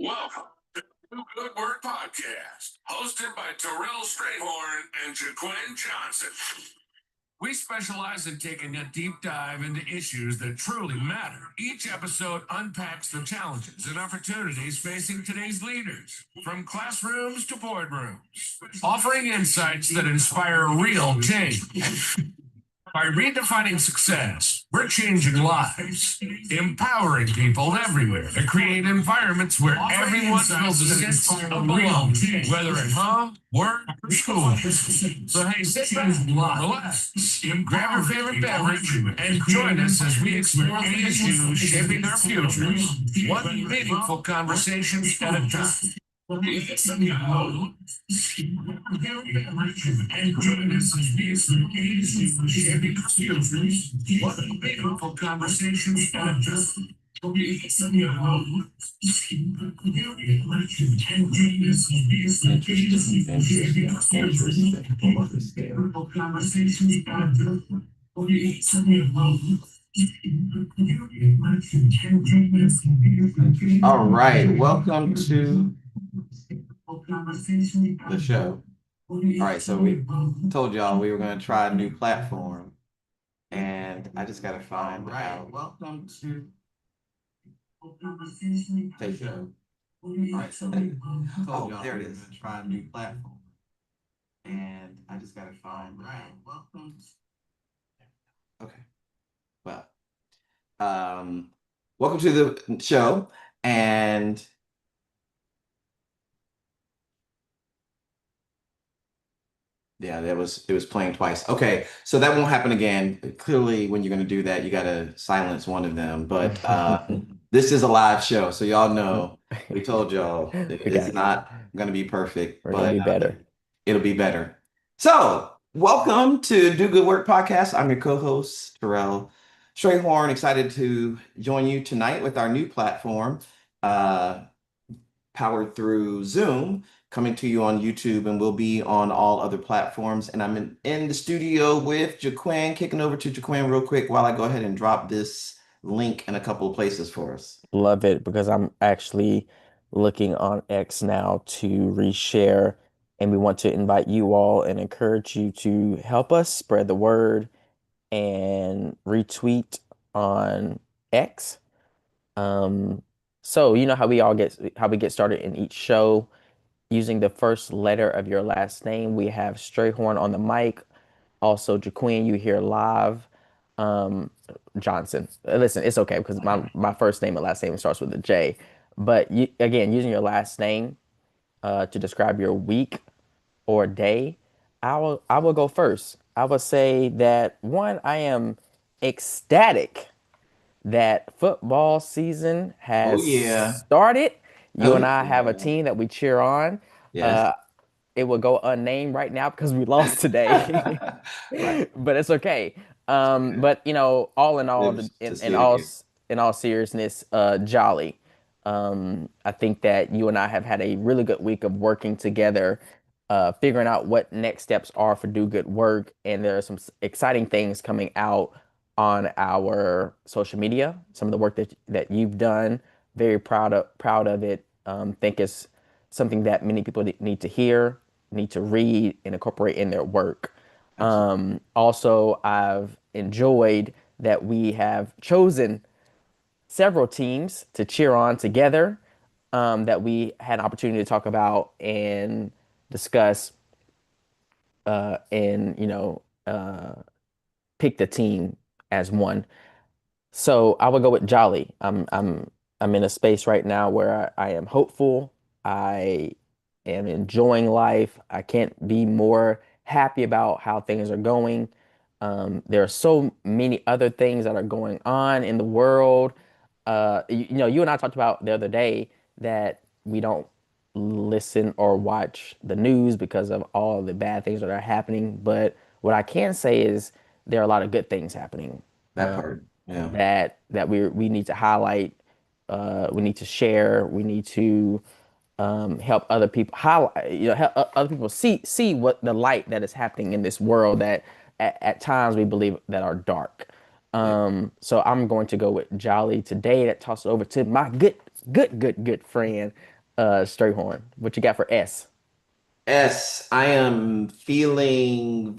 Welcome to the Good Word Podcast, hosted by Terrell Strayhorn and Jaquin Johnson. We specialize in taking a deep dive into issues that truly matter. Each episode unpacks the challenges and opportunities facing today's leaders, from classrooms to boardrooms, offering insights that inspire real change. By redefining success, we're changing lives, empowering people everywhere to create environments where everyone feels a sense of belonging, whether at home, work, or school. So hey, sit back, relax, grab your favorite beverage, and join us as we explore the issues shaping our futures, one meaningful conversation at a time. And join us as we explore the issues shaping our futures, one meaningful conversation at a time. All right, welcome to the show. All right, so we told y'all we were going to try a new platform, and I just got to find out. Welcome to the show. All right, so we told y'all there it is. Try a new platform, and I just got to find out. Welcome. Okay. Well, welcome to the show, and yeah, it was playing twice. Okay, so that won't happen again. Clearly, when you're going to do that, you got to silence one of them. But this is a live show, so y'all know we told y'all it's not going to be perfect, We're gonna be better. It'll be better. So, welcome to Do Good Work Podcast. I'm your co-host, Terrell Strayhorn. Excited to join you tonight with our new platform, powered through Zoom, coming to you on YouTube, and we'll be on all other platforms. And I'm in the studio with Jaquin, kicking over to Jaquin real quick while I go ahead and drop this link in a couple of places for us. Love it because I'm actually looking on X now to reshare, and we want to invite you all and encourage you to help us spread the word and retweet on X. So you know how we get started in each show using the first letter of your last name. We have Strayhorn on the mic. Also, Jaquin, you hear live. Johnson. Listen, it's okay because my first name and last name starts with a J. But again, using your last name to describe your week or day, I will go first. I will say that one, I am ecstatic that football season has started. You and I have a team that we cheer on. Yes. It will go unnamed right now because we lost today, Right. but it's okay. But you know, all in all, Lives to in, see in it all again. in all seriousness, jolly. I think that you and I have had a really good week of working together, figuring out what next steps are for Do Good Work, and there are some exciting things coming out on our social media. Some of the work that you've done, very proud of it. Think it's something that many people need to hear, need to read, and incorporate in their work. Also, I've enjoyed that we have chosen several teams to cheer on together, that we had an opportunity to talk about and discuss, and pick the team as one. So I would go with Jolly. I'm in a space right now where I am hopeful. I am enjoying life. I can't be more happy about how things are going. There are so many other things that are going on in the world. You and I talked about the other day that we don't listen or watch the news because of all the bad things that are happening. But what I can say is there are a lot of good things happening, That part. Yeah. that we need to highlight. We need to share. We need to help other people highlight, help other people see what the light that is happening in this world that at times we believe that are dark. So I'm going to go with Jolly today. That tosses over to my good good friend, Strayhorn. What you got for S? S, I am feeling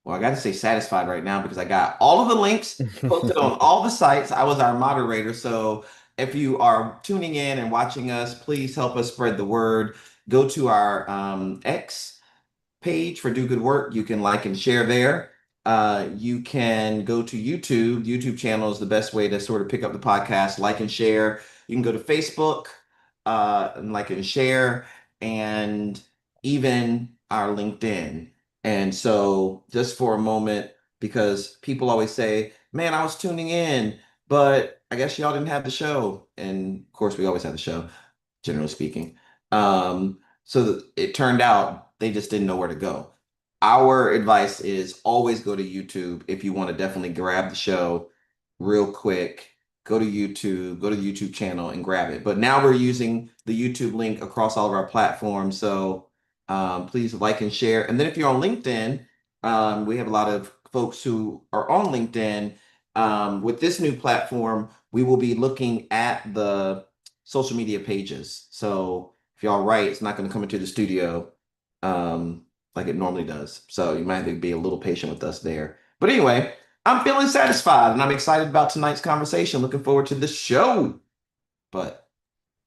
well, I got to say satisfied right now because I got all of the links posted on all the sites. I was our moderator. So if you are tuning in and watching us, please help us spread the word. Go to our X page for Do Good Work. You can like and share there. You can go to YouTube. YouTube channel is the best way to sort of pick up the podcast, like and share. You can go to Facebook, and like and share, and even our LinkedIn. And so, just for a moment, because people always say, "Man, I was tuning in, but I guess y'all didn't have the show." And of course, we always have the show, generally speaking. It turned out they just didn't know where to go. Our advice is always go to YouTube if you want to definitely grab the show real quick. Go to the YouTube channel and grab it. But now we're using the YouTube link across all of our platforms. So please like and share. And then if you're on LinkedIn, we have a lot of folks who are on LinkedIn. With this new platform, we will be looking at the social media pages. So if y'all write, it's not going to come into the studio like it normally does. So you might have to be a little patient with us there. But anyway, I'm feeling satisfied and I'm excited about tonight's conversation. Looking forward to the show. But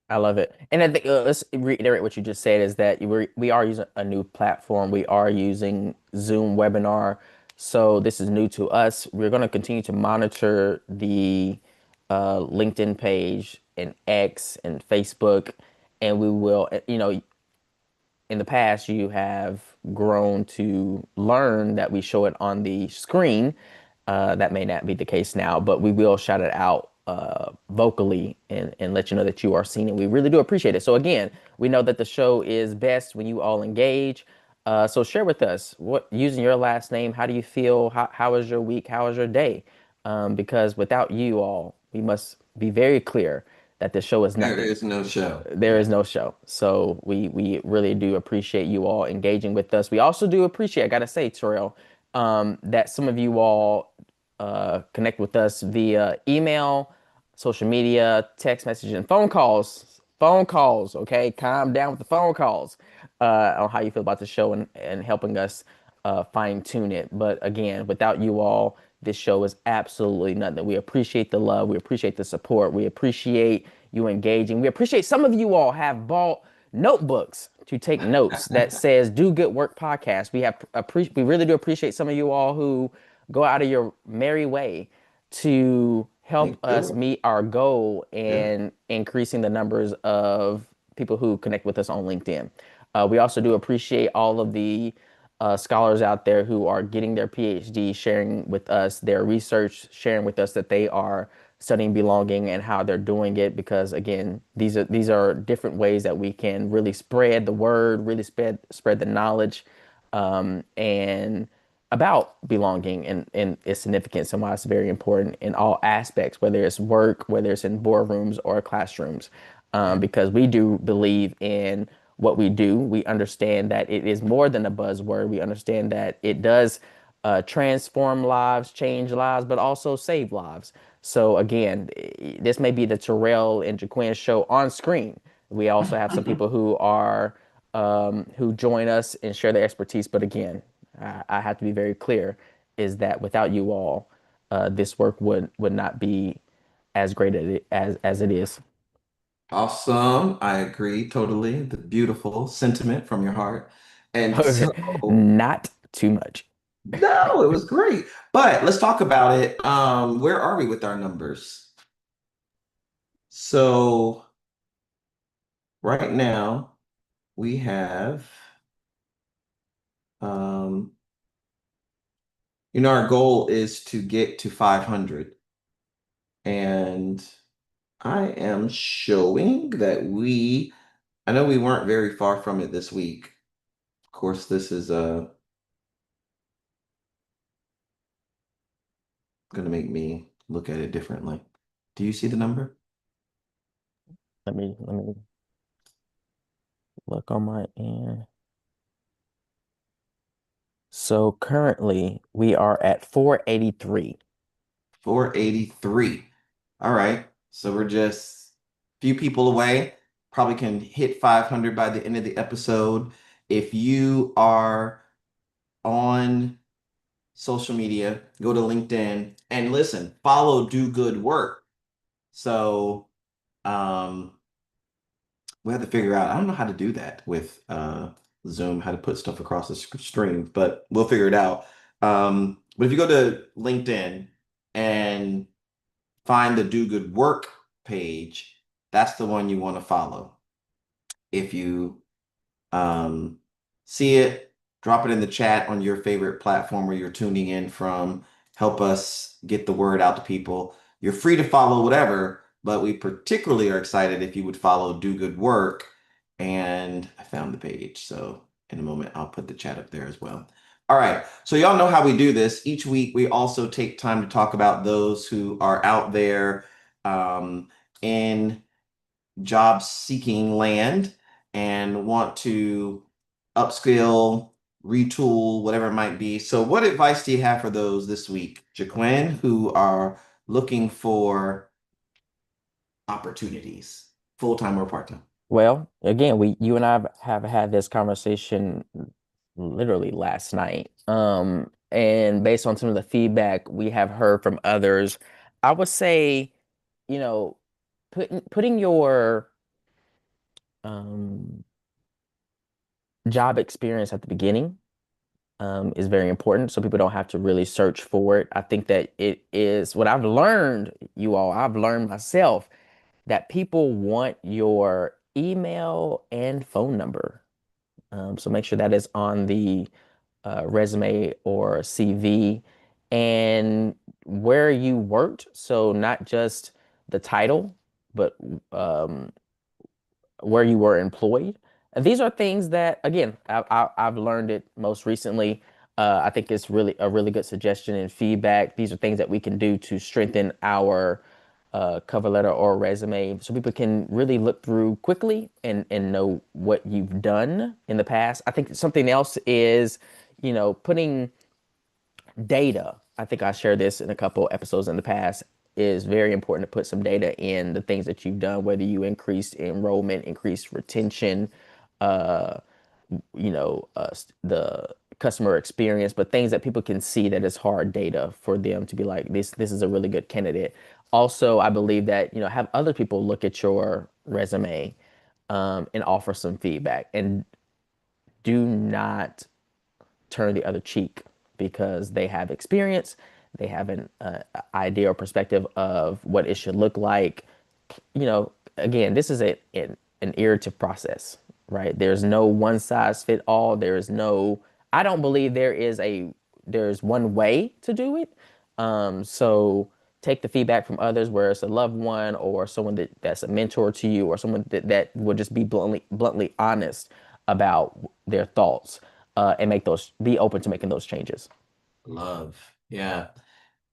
I love it. And I think let's reiterate what you just said is that we are using a new platform. We are using Zoom webinar. So this is new to us. We're going to continue to monitor the LinkedIn page and X and Facebook. And we will, in the past, you have grown to learn that we show it on the screen. That may not be the case now, but we will shout it out vocally and let you know that you are seen. And we really do appreciate it. So, again, we know that the show is best when you all engage. So, share with us using your last name, how do you feel? How was your week? How was your day? Because without you all, we must be very clear that the show is there nothing. is no show. There is no show. So we really do appreciate you all engaging with us. We also do appreciate, I gotta say, Terrell, that some of you all connect with us via email, social media, text message, and phone calls. Phone calls, okay? Calm down with the phone calls on how you feel about the show and helping us fine tune it. But again, without you all, this show is absolutely nothing. We appreciate the love. We appreciate the support. We appreciate you engaging. We appreciate some of you all have bought notebooks to take notes that says "Do Good Work" podcast. We really do appreciate some of you all who go out of your merry way to help Thank us you. meet our goal Yeah. in increasing the numbers of people who connect with us on LinkedIn. We also do appreciate all of the scholars out there who are getting their PhD, sharing with us their research, sharing with us that they are studying belonging and how they're doing it. Because again, these are different ways that we can really spread the word, really spread the knowledge, and about belonging and its significance and why it's very important in all aspects, whether it's work, whether it's in boardrooms or classrooms, Yeah. because we do believe in what we do. We understand that it is more than a buzzword. We understand that it does transform lives, change lives, but also save lives. So again, this may be the Terrell and Jaquin show on screen. We also have some people who are who join us and share their expertise. But again, I have to be very clear: is that without you all, this work would not be as great as it is. Awesome. I agree totally. The beautiful sentiment from your heart. And so, Not too much. no, it was great. But let's talk about it. Where are we with our numbers? So right now we have um, our goal is to get to 500. And I am showing that I know we weren't very far from it this week. Of course, this is going to make me look at it differently. Do you see the number? Let me look on my end. So currently we are at 483. 483. All right. So we're just a few people away. Probably can hit 500 by the end of the episode. If you are on social media, go to LinkedIn and listen, follow Do Good Work. So um we have to figure out, I don't know how to do that with Zoom, how to put stuff across the screen, but we'll figure it out. But if you go to LinkedIn and find the Do Good Work page, that's the one you want to follow. If you um, see it, drop it in the chat on your favorite platform where you're tuning in from. Help us get the word out to people. You're free to follow whatever, but we particularly are excited if you would follow Do Good Work. And I found the page. So in a moment, I'll put the chat up there as well. All right. So y'all know how we do this. Each week, we also take time to talk about those who are out there in job seeking land and want to upskill, retool, whatever it might be. So, what advice do you have for those this week, Jaquin, who are looking for opportunities, full time or part time? Well, again, you and I have had this conversation literally last night. And based on some of the feedback we have heard from others, I would say, you know, putting your um job experience at the beginning is very important so people don't have to really search for it. I think that it is what I've learned, I've learned myself that people want your email and phone number. So make sure that is on the resume or CV and where you worked. So not just the title, but um, where you were employed. And these are things that, again, I've learned it most recently. I think it's really a really good suggestion and feedback. These are things that we can do to strengthen our cover letter or resume so people can really look through quickly and know what you've done in the past. I think something else is, putting data. I think I shared this in a couple episodes in the past. Is very important to put some data in the things that you've done, whether you increased enrollment, increased retention, uh, the customer experience, but things that people can see that is hard data for them to be like, this is a really good candidate. Also, I believe that, have other people look at your resume and offer some feedback. And do not turn the other cheek because they have experience, they have an idea or perspective of what it should look like. Again, this is an iterative process, right? There's no one size fit all. I don't believe there's one way to do it. So take the feedback from others, where it's a loved one or someone that's a mentor to you, or someone that will just be bluntly honest about their thoughts, and be open to making those changes. Love. Yeah.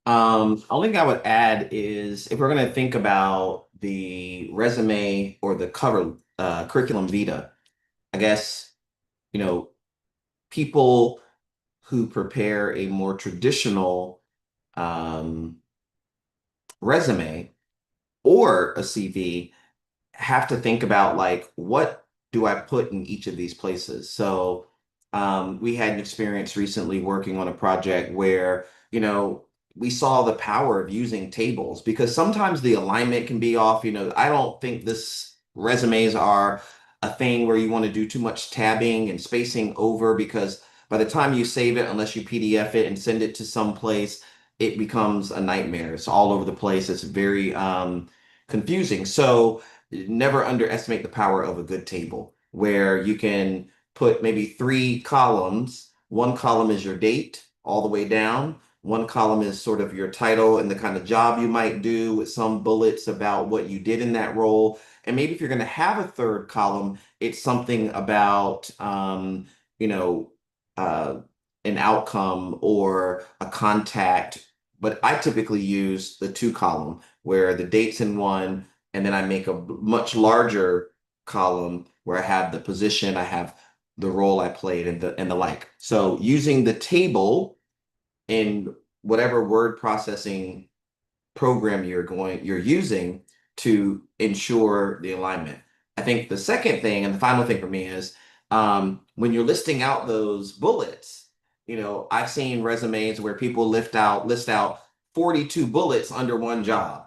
Only thing I would add is if we're going to think about the resume or the cover curriculum vitae, I guess, you know, people who prepare a more traditional um, resume or a CV have to think about like, what do I put in each of these places? So we had an experience recently working on a project where, we saw the power of using tables because sometimes the alignment can be off. I don't think this resumes are a thing where you want to do too much tabbing and spacing over because by the time you save it, unless you PDF it and send it to some place, it becomes a nightmare. It's all over the place. It's very confusing. So never underestimate the power of a good table where you can put maybe 3 columns. One column is your date all the way down. One column is sort of your title and the kind of job you might do with some bullets about what you did in that role. And maybe if you're going to have a third column, it's something about, you know, uh, an outcome or a contact. But I typically use the 2 column where the date's in one, and then I make a much larger column where I have the position, I have the role I played, and the like. So using the table in whatever word processing program you're using to ensure the alignment. I think the second thing and the final thing for me is when you're listing out those bullets, I've seen resumes where people list out 42 bullets under one job.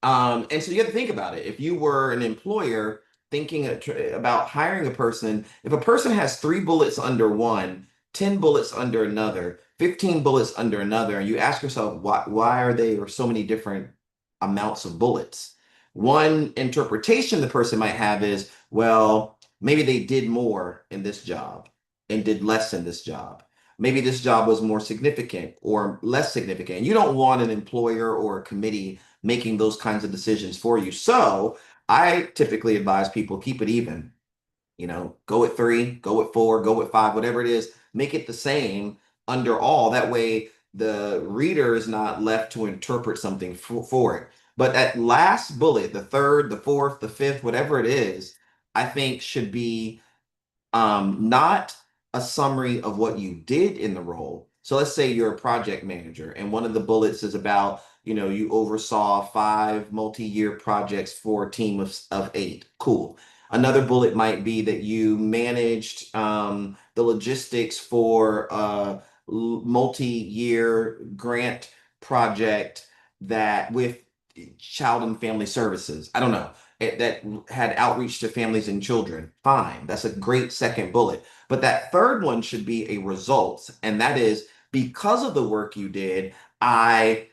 And so you have to think about it. If you were an employer thinking about hiring a person, if a person has 3 bullets under one, 10 bullets under another, 15 bullets under another, and you ask yourself, why are there so many different amounts of bullets? One interpretation the person might have is, well, maybe they did more in this job and did less in this job. Maybe this job was more significant or less significant. You don't want an employer or a committee making those kinds of decisions for you. So I typically advise people keep it even. Go with 3, go with 4, go with 5, whatever it is, make it the same under all. That way the reader is not left to interpret something for it. But that last bullet, the third, the fourth, the fifth, whatever it is, I think should be not a summary of what you did in the role. So let's say you're a project manager and one of the bullets is about, you oversaw 5 multi-year projects for a team of 8. Cool. Another bullet might be that you managed the logistics for a multi-year grant project that with Child and Family Services. I don't know. That had outreach to families and children. Fine. That's a great second bullet. But that third one should be a results. And that is because of the work you did, I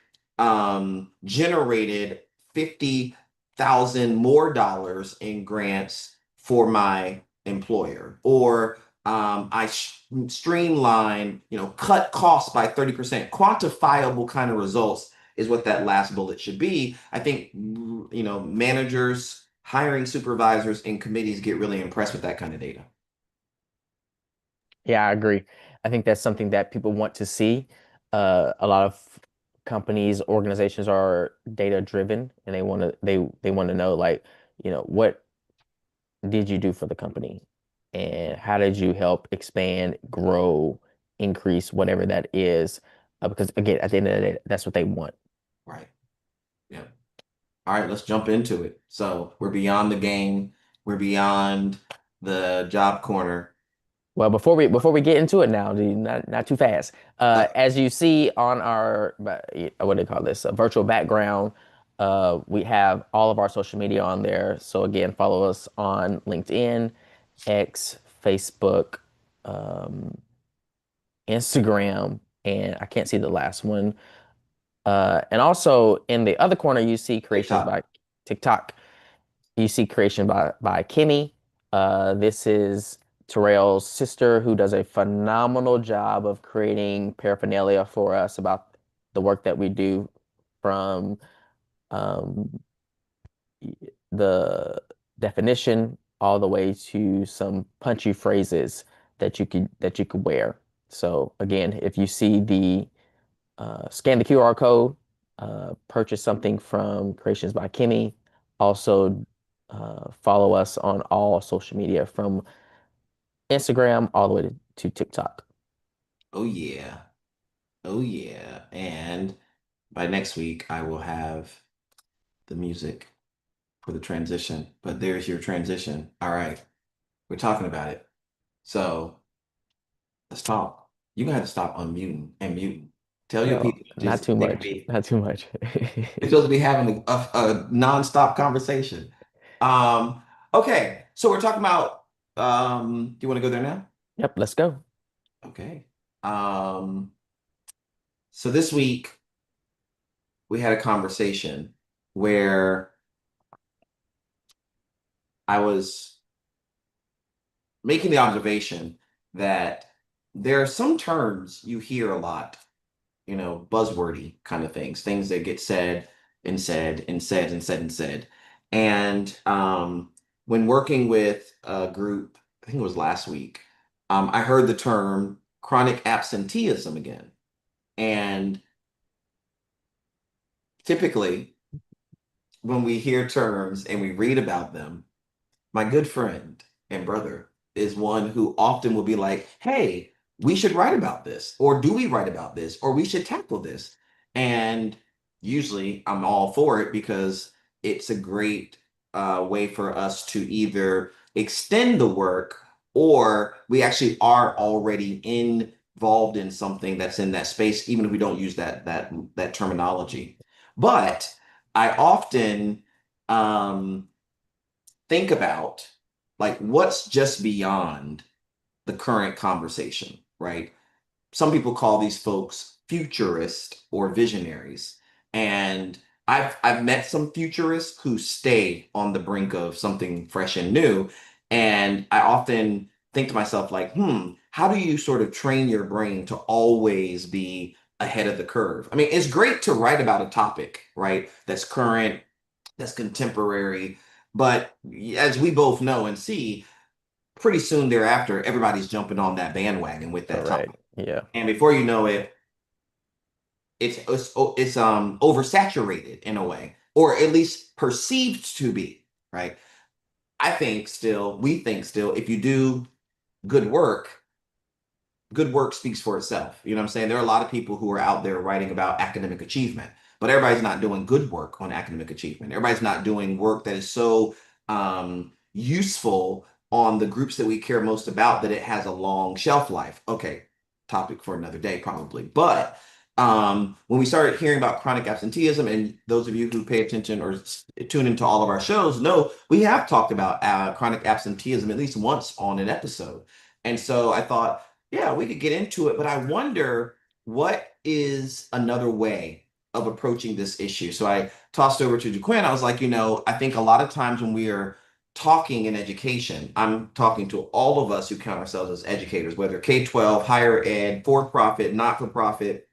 generated 50,000 more dollars in grants for my employer, or I streamline, cut costs by 30%. Quantifiable kind of results is what that last bullet should be. I think, managers, hiring supervisors, and committees get really impressed with that kind of data. Yeah, I agree. I think that's something that people want to see. A lot of companies, organizations are data driven, and they want to know, like, what did you do for the company, and how did you help expand, grow, increase, whatever that is. Because again, at the end of the day, that's what they want. Right. Yeah. All right, let's jump into it. So we're beyond the game. We're beyond the job corner. Well, before we get into it now, dude, not too fast. As you see on our what do they call this? A virtual background. We have all of our social media on there. So again, follow us on LinkedIn, X, Facebook, Instagram, and I can't see the last one. And also in the other corner, you see creations TikTok. by TikTok. You see creation by Kimmy. This is Terrell's sister, who does a phenomenal job of creating paraphernalia for us about the work that we do, from um, the definition all the way to some punchy phrases that you could wear. So again, if you see the scan the QR code, purchase something from Creations by Kimmy. Also, follow us on all social media from Instagram all the way to TikTok. Oh yeah. Oh yeah. And by next week, I will have the music for the transition. But there's your transition. All right. We're talking about it. So let's talk. You're gonna have to stop unmuting and muting. Tell your Well, people to not just too let it much. be. Not too much. We're supposed to be having a nonstop conversation. Um, okay, so we're talking about do you want to go there now? Yep, let's go. Okay. Um, so this week we had a conversation where I was making the observation that there are some terms you hear a lot, buzzwordy kind of things that get said and said and said and said and said. And when working with a group, I think it was last week, I heard the term chronic absenteeism again. And typically, when we hear terms and we read about them, my good friend and brother is one who often will be like, hey, we should write about this, or do we write about this, or we should tackle this. And usually I'm all for it because it's a great way for us to either extend the work or we actually are already involved in something that's in that space, even if we don't use that terminology. But I often um, think about like what's just beyond the current conversation, right? Some people call these folks futurist or visionaries. And I've met some futurists who stay on the brink of something fresh and new. And I often think to myself, like, how do you sort of train your brain to always be ahead of the curve? I mean, it's great to write about a topic, right? That's current, that's contemporary. But as we both know and see, pretty soon thereafter, everybody's jumping on that bandwagon with that Correct. topic. Yeah. And before you know it, it's oversaturated in a way, or at least perceived to be, right? We think still, if you do good work, good work speaks for itself. You know what I'm saying? There are a lot of people who are out there writing about academic achievement, but everybody's not doing good work on academic achievement. Everybody's not doing work that is so useful on the groups that we care most about that it has a long shelf life. Okay, topic for another day, probably. But when we started hearing about chronic absenteeism, and those of you who pay attention or tune into all of our shows know we have talked about chronic absenteeism at least once on an episode. And so I thought, yeah, we could get into it, but I wonder what is another way of approaching this issue. So I tossed over to Jaquin. I was like, I think a lot of times when we are talking in education, I'm talking to all of us who count ourselves as educators, whether K-12, higher ed, for-profit, not-for-profit,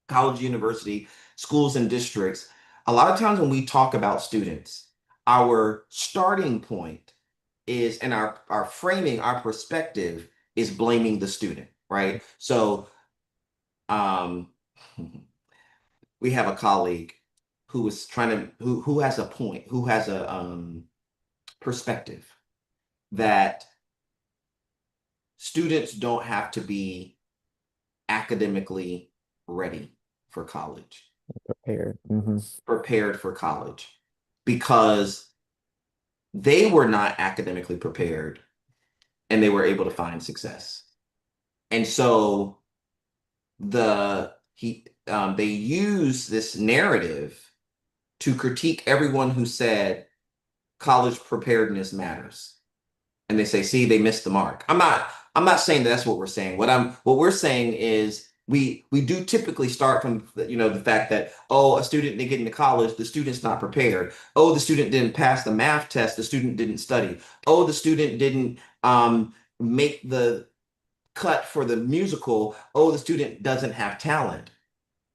college, university, schools, and districts. A lot of times when we talk about students, our starting point is, and our framing, our perspective is blaming the student, right? So um, we have a colleague who is trying to who has a point, who has a perspective that students don't have to be academically ready for college, Prepared. prepared for college, because they were not academically prepared and they were able to find success. And so they use this narrative to critique everyone who said college preparedness matters. And they say, see, they missed the mark. I'm not saying that's what we're saying. What we're saying is we do typically start from the fact that, oh, a student didn't get into college, the student's not prepared. Oh, the student didn't pass the math test, the student didn't study. Oh, the student didn't make the cut for the musical. Oh, the student doesn't have talent.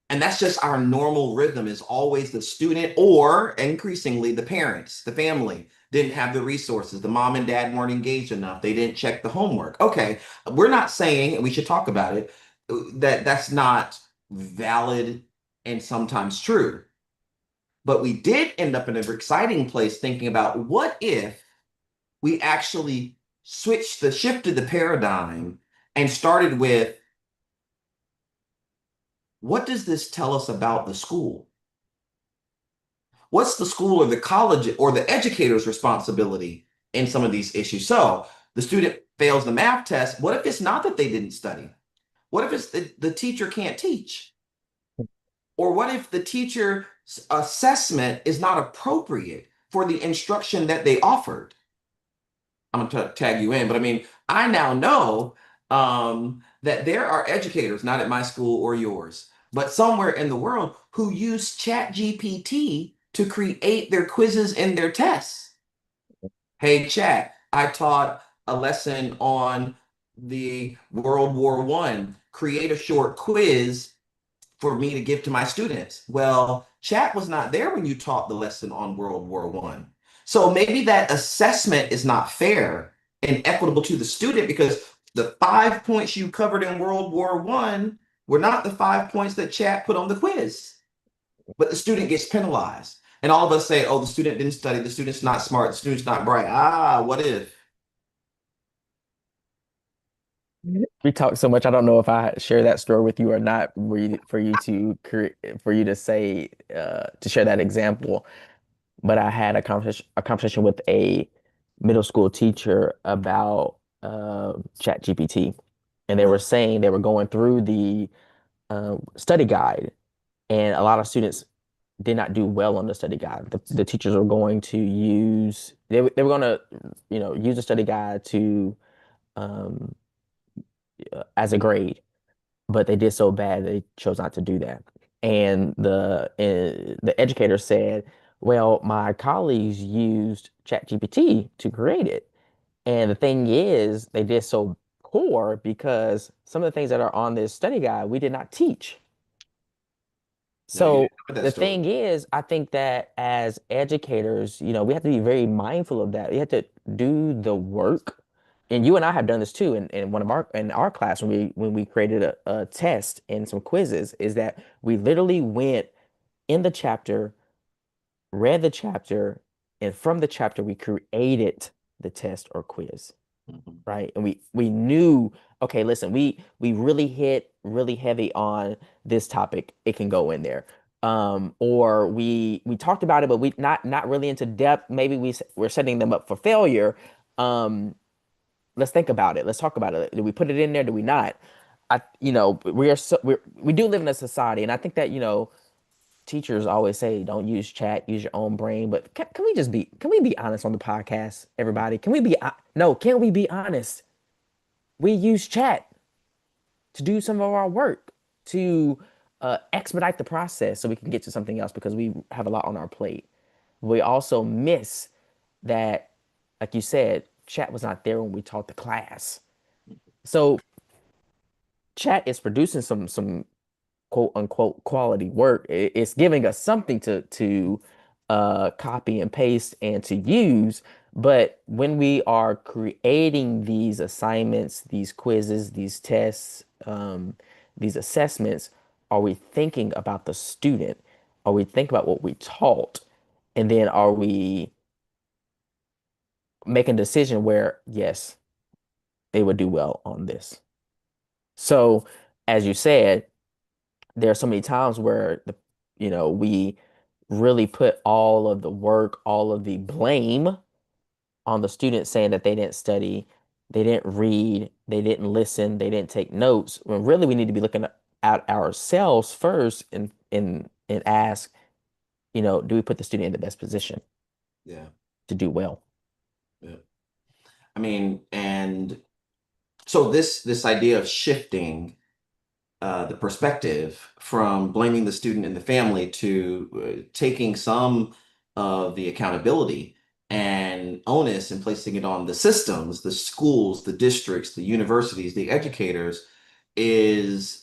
And that's just our normal rhythm, is always the student, or increasingly the parents, the family didn't have the resources. The mom and dad weren't engaged enough. They didn't check the homework. Okay, we're not saying, and we should talk about it, that that's not valid and sometimes true. But we did end up in an exciting place thinking about, what if we actually shifted the paradigm and started with, what does this tell us about the school? What's the school or the college or the educator's responsibility in some of these issues? So the student fails the math test. What if it's not that they didn't study? What if it's the teacher can't teach? Or what if the teacher's assessment is not appropriate for the instruction that they offered? I'm going to tag you in, but I mean, I now know that there are educators, not at my school or yours, but somewhere in the world, who use ChatGPT to create their quizzes and their tests. Hey, Chat, I taught a lesson on the World War I. Create a short quiz for me to give to my students. Well, Chat was not there when you taught the lesson on World War I. So maybe that assessment is not fair and equitable to the student, because the 5 points you covered in World War I were not the 5 points that Chat put on the quiz. But the student gets penalized. And all of us say, oh, the student didn't study, the student's not smart, the student's not bright. What if? We talked so much. I don't know if I share that story with you or not. For you to say to share that example. But I had a conversation with a middle school teacher about ChatGPT, and they were Right. saying they were going through the study guide, and a lot of students did not do well on the study guide. The teachers were going to use they were going to use the study guide to um, as a grade, but they did so bad they chose not to do that. And the educator said, "Well, my colleagues used ChatGPT to create it, and the thing is, they did so poor because some of the things that are on this study guide we did not teach." No, you So didn't know that the story. thing is, I think that as educators, we have to be very mindful of that. We have to do the work. And you and I have done this too in one of our class when we created a test and some quizzes, is that we literally went in the chapter, read the chapter, and from the chapter we created the test or quiz, Mhm. right? And we knew, okay, listen, we really hit really heavy on this topic. It can go in there. Or we talked about it, but we not really into depth. Maybe we're setting them up for failure. Um, let's think about it. Let's talk about it. Do we put it in there? Do we not? We do live in a society, and I think that, teachers always say don't use chat, use your own brain. But can we be honest on the podcast, everybody? No, can we be honest? We use chat to do some of our work, to expedite the process so we can get to something else because we have a lot on our plate. We also miss that, like you said, chat was not there when we taught the class. So chat is producing some quote unquote quality work. It's giving us something to copy and paste and to use. But when we are creating these assignments, these quizzes, these tests, these assessments, are we thinking about the student? Are we thinking about what we taught? And then are we making a decision where, yes, they would do well on this? So, as you said, there are so many times where we really put all of the work, all of the blame on the student, saying that they didn't study, they didn't read, they didn't listen, they didn't take notes, when really we need to be looking at ourselves first and ask, do we put the student in the best position Yeah. to do well? Yeah. I mean, and so this idea of shifting the perspective from blaming the student and the family to taking some of the accountability and onus and placing it on the systems, the schools, the districts, the universities, the educators is,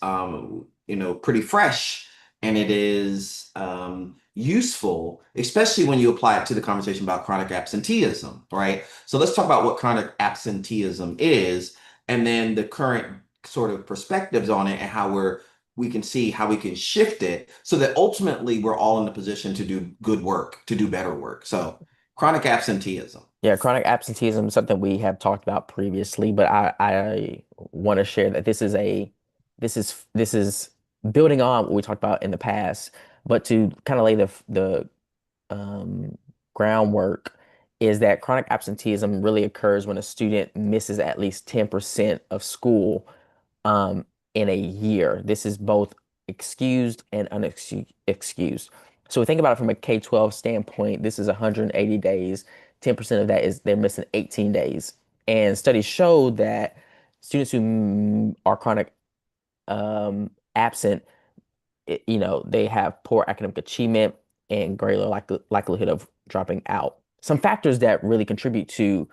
pretty fresh, and it is useful, especially when you apply it to the conversation about chronic absenteeism, right? So let's talk about what chronic absenteeism is, and then the current sort of perspectives on it, and how we can see how we can shift it so that ultimately we're all in the position to do good work, to do better work. So chronic absenteeism. Yeah, chronic absenteeism is something we have talked about previously, but I want to share that this is building on what we talked about in the past, but to kind of lay the um, groundwork, is that chronic absenteeism really occurs when a student misses at least 10% of school um, in a year. This is both excused and unexcused. So we think about it from a K-12 standpoint. This is 180 days. 10% of that is they're missing 18 days. And studies show that students who are chronic absent, they have poor academic achievement and greater likelihood of dropping out. Some factors that really contribute to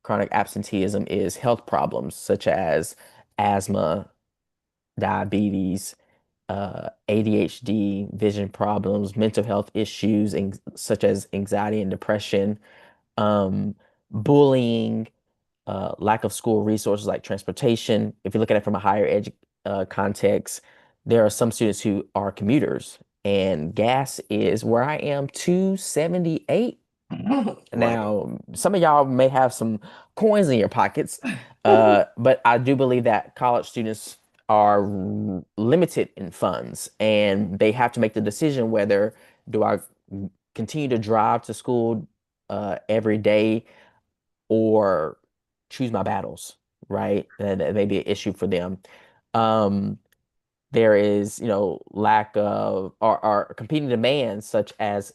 chronic absenteeism is health problems such as asthma, diabetes, ADHD, vision problems, mental health issues, such as anxiety and depression, um, bullying, lack of school resources like transportation. If you look at it from a higher ed context, there are some students who are commuters, and gas is where I am 278. Right. Now, some of y'all may have some coins in your pockets, but I do believe that college students are limited in funds and they have to make the decision whether do I continue to drive to school every day or choose my battles, right? That may be an issue for them. Um, there is, lack of or competing demands such as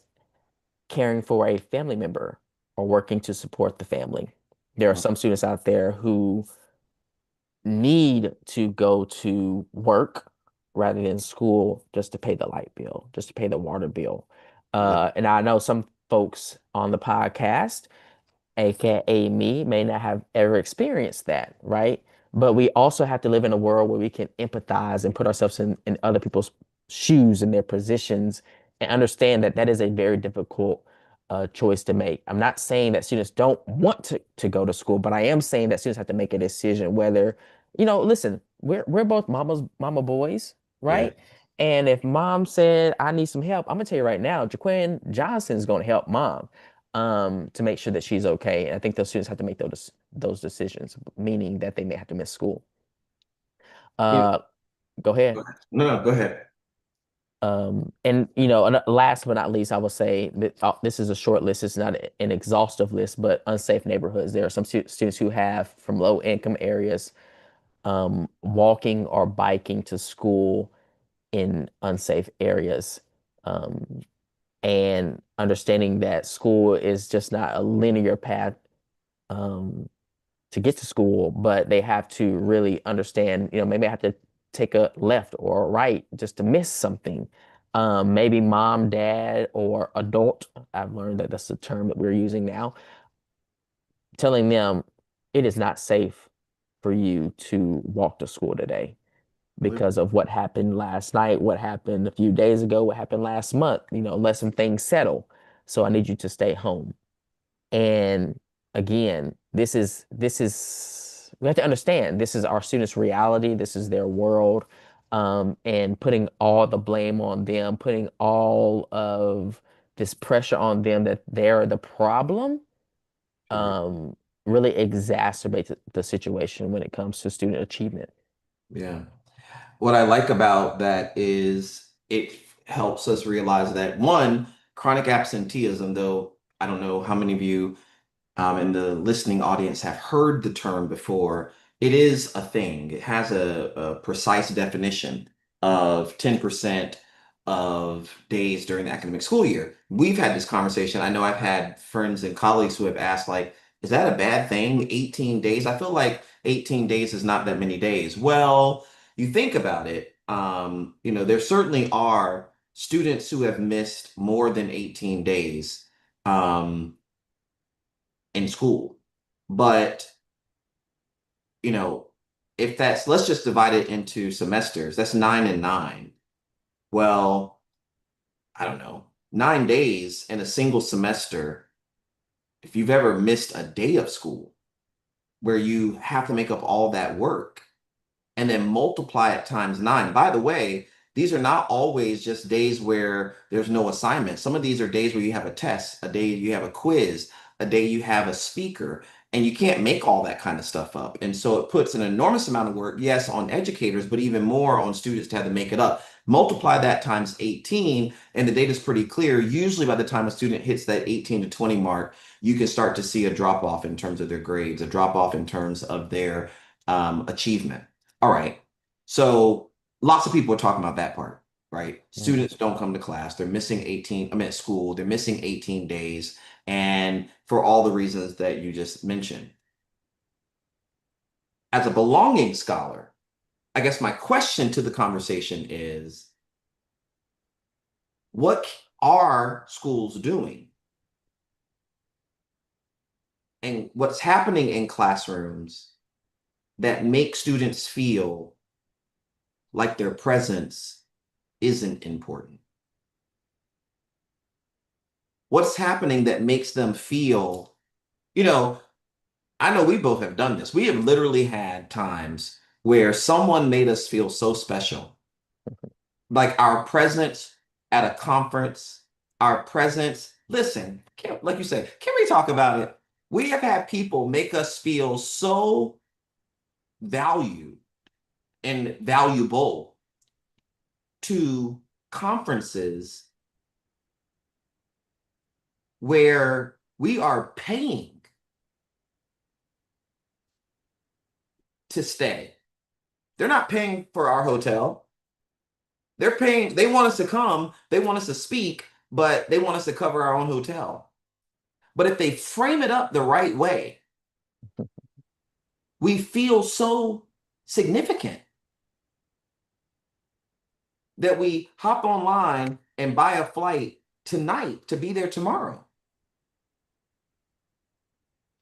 caring for a family member or working to support the family. There are some students out there who need to go to work rather than school just to pay the light bill, just to pay the water bill. And I know some folks on the podcast, aka me, may not have ever experienced that, right? But we also have to live in a world where we can empathize and put ourselves in other people's shoes and their positions and understand that that is a very difficult choice to make. I'm not saying that students don't want to go to school, but I am saying that students have to make a decision whether, listen, we're both mama boys, Yeah. right? And if mom said, I need some help, I'm gonna tell you right now, Jaquan Johnson is gonna help mom to make sure that she's okay. And I think those students have to make those decisions, meaning that they may have to miss school. You- Uh, go ahead. No, go ahead. And last but not least, I will say that this is a short list. It's not an exhaustive list, but unsafe neighborhoods. There are some students who have from low income areas walking or biking to school in unsafe areas. Um, and understanding that school is just not a linear path um, to get to school, but they have to really understand, maybe I have to take a left or a right just to miss something. Maybe mom, dad, or adult, I've learned that that's the term that we're using now, telling them it is not safe for you to walk to school today because of what happened last night, what happened a few days ago, what happened last month, let some things settle. So I need you to stay home. And again, this is we have to understand this is our students' reality, this is their world, and putting all the blame on them, putting all of this pressure on them that they're the problem, Sure. um, really exacerbates the situation when it comes to student achievement. Yeah. What I like about that is it helps us realize that one, chronic absenteeism, though I don't know how many of you in the listening audience have heard the term before, it is a thing. It has a precise definition of 10% of days during the academic school year. We've had this conversation. I know I've had friends and colleagues who have asked, like, is that a bad thing? 18 days? I feel like 18 days is not that many days. Well, you think about it, there certainly are students who have missed more than 18 days. In school. But, you know, if that's, let's just divide it into semesters, that's 9 and 9. Well, I don't know, 9 days in a single semester, if you've ever missed a day of school where you have to make up all that work and then multiply it times 9. By the way, these are not always just days where there's no assignment. Some of these are days where you have a test, a day you have a quiz, a day you have a speaker, and you can't make all that kind of stuff up. And so it puts an enormous amount of work, yes, on educators, but even more on students to have to make it up. Multiply that times 18, and the data is pretty clear. Usually by the time a student hits that 18 to 20 mark, you can start to see a drop off in terms of their grades, a drop off in terms of their achievement. All right. So lots of people are talking about that part, right? Mm. Students don't come to class. They're missing 18, I'm at school. They're missing 18 days. And for all the reasons that you just mentioned. As a belonging scholar, I guess my question to the conversation is, what are schools doing? And what's happening in classrooms that make students feel like their presence isn't important? What's happening that makes them feel, you know, I know we both have done this. We have literally had times where someone made us feel so special. Like our presence at a conference, our presence listen, like you said, can we talk about it? We have had people make us feel so valued and valuable to conferences where we are paying to stay. They're not paying for our hotel. They're paying, they want us to come, they want us to speak, but they want us to cover our own hotel. But if they frame it up the right way, we feel so significant that we hop online and buy a flight tonight to be there tomorrow.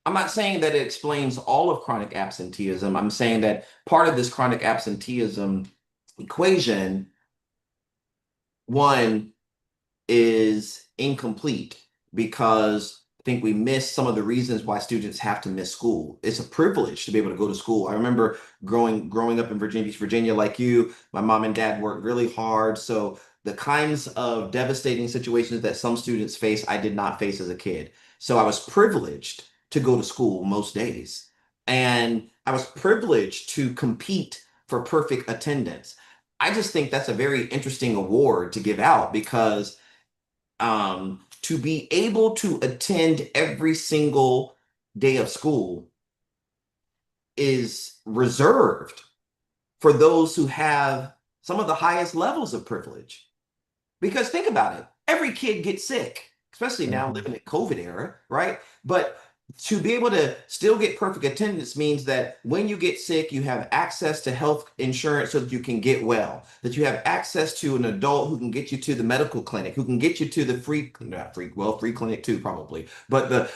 I'm not saying that it explains all of chronic absenteeism. I'm saying that part of this chronic absenteeism equation, one, is incomplete because I think we miss some of the reasons why students have to miss school. It's a privilege to be able to go to school. I remember growing up in Virginia Beach, Virginia, like you, my mom and dad worked really hard. So the kinds of devastating situations that some students face, I did not face as a kid. So I was privileged to go to school most days. And I was privileged to compete for perfect attendance. I just think that's a very interesting award to give out because to be able to attend every single day of school is reserved for those who have some of the highest levels of privilege. Because think about it, every kid gets sick, especially now living in COVID era, right? But to be able to still get perfect attendance means that when you get sick, you have access to health insurance so that you can get well, that you have access to an adult who can get you to the medical clinic, who can get you to the free clinic too, probably, but the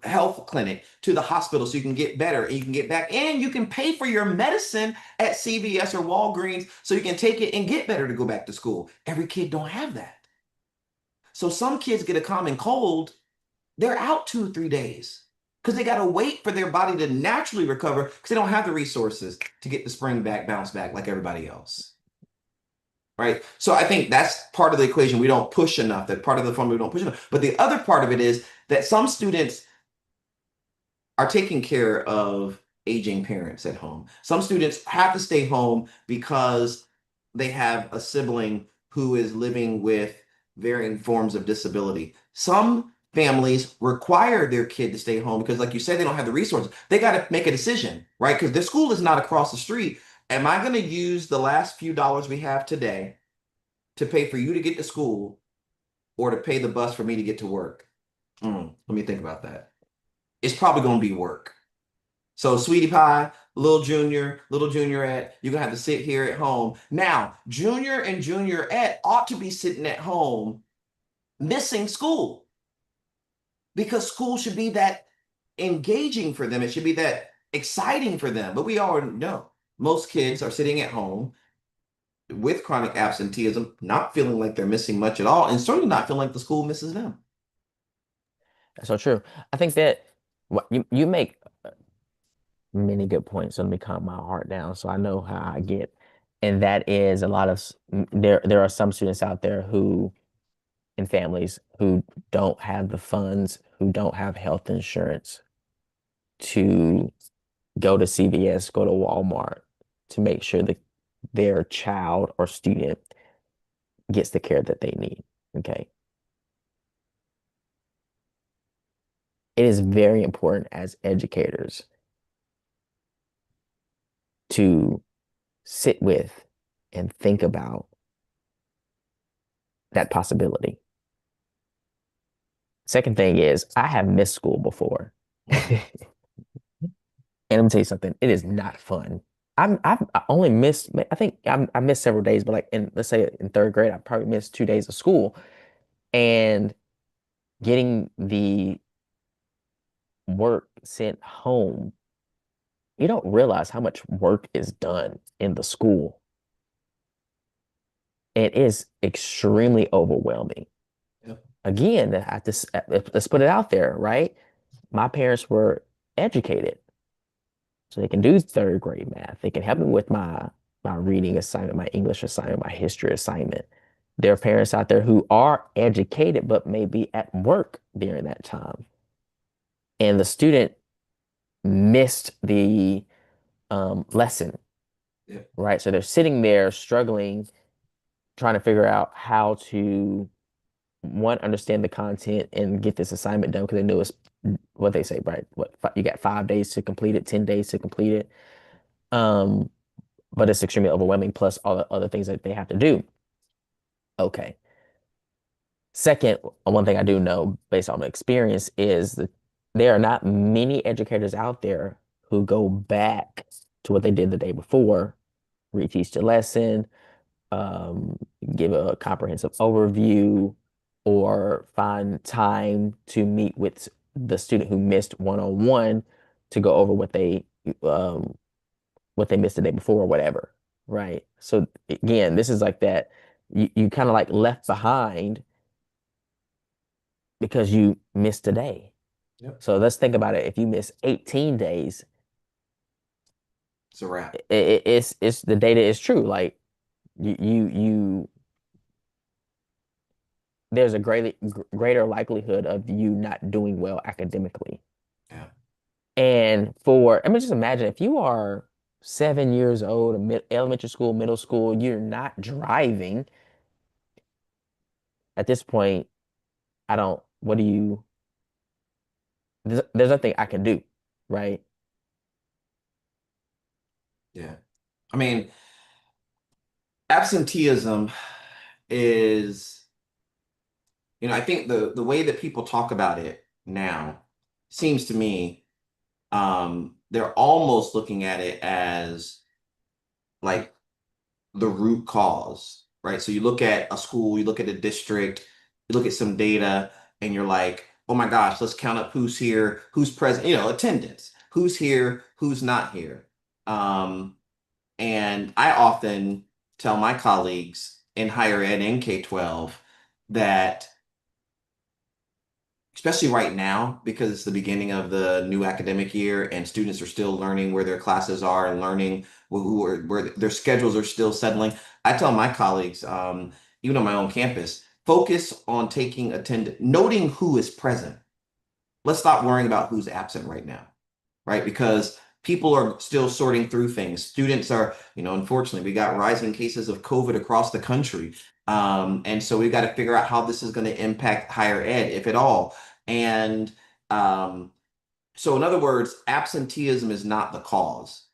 health clinic, to the hospital so you can get better and you can get back and you can pay for your medicine at CVS or Walgreens so you can take it and get better to go back to school. Every kid don't have that. So some kids get a common cold, they're out 2 or 3 days because they got to wait for their body to naturally recover because they don't have the resources to get the spring back, bounce back like everybody else. Right. So I think that's part of the equation we don't push enough, that part of the formula we don't push enough. But the other part of it is that some students are taking care of aging parents at home. Some students have to stay home because they have a sibling who is living with varying forms of disability. Some families require their kid to stay home because, like you said, they don't have the resources. They got to make a decision, right? Because their school is not across the street. Am I going to use the last few dollars we have today to pay for you to get to school or to pay the bus for me to get to work? Let me think about that. It's probably going to be work. So sweetie pie, little juniorette, you're gonna have to sit here at home. Now, junior and juniorette ought to be sitting at home missing school because school should be that engaging for them. It should be that exciting for them. But we already know most kids are sitting at home with chronic absenteeism, not feeling like they're missing much at all, and certainly not feeling like the school misses them. That's so true. I think that what you make many good points. So let me calm my heart down so I know how I get. And that is a lot of there are some students out there who and families who don't have the funds, who don't have health insurance to go to CVS, go to Walmart to make sure that their child or student gets the care that they need. Okay. It is very important as educators to sit with and think about that possibility. Second thing is, I have missed school before. And let me tell you something, it is not fun. I only missed, I think I missed several days, but like let's say in third grade, I probably missed 2 days of school and getting the work sent home. You don't realize how much work is done in the school. It is extremely overwhelming. Yep. Again, let's put it out there, right? My parents were educated, so they can do third grade math. They can help me with my reading assignment, my English assignment, my history assignment. There are parents out there who are educated but may be at work during that time. And the student missed the lesson, Yeah. right? So they're sitting there struggling, trying to figure out how to, one, understand the content and get this assignment done because they know it's what they say, right? You got 5 days to complete it, 10 days to complete it. But it's extremely overwhelming, plus all the other things that they have to do. Okay. Second, one thing I do know based on my experience is that there are not many educators out there who go back to what they did the day before, reteach the lesson, um, give a comprehensive overview, or find time to meet with the student who missed one-on-one to go over what they missed the day before or whatever, right? So again, this is like that you kind of like left behind because you missed a day. Yep. So let's think about it. If you miss 18 days, It's a wrap. it's the data is true. Like you there's a greater likelihood of you not doing well academically. Yeah. And I mean, just imagine if you are 7 years old, elementary school, middle school, you're not driving. At this point, what do you, there's nothing I can do, right? Yeah. I mean, absenteeism is, I think the way that people talk about it now seems to me, they're almost looking at it as like the root cause, right? So you look at a school, you look at a district, you look at some data, and you're like, oh my gosh, let's count up who's here, who's present, attendance, who's here, who's not here. And I often tell my colleagues in higher ed and K-12 that, especially right now, because it's the beginning of the new academic year and students are still learning where their classes are and learning where their schedules are still settling. I tell my colleagues, even on my own campus, focus on taking attendance, noting who is present. Let's stop worrying about who's absent right now, right? Because people are still sorting through things. Students are, unfortunately, we got rising cases of COVID across the country. And so we've got to figure out how this is going to impact higher ed, if at all. And so, in other words, absenteeism is not the cause.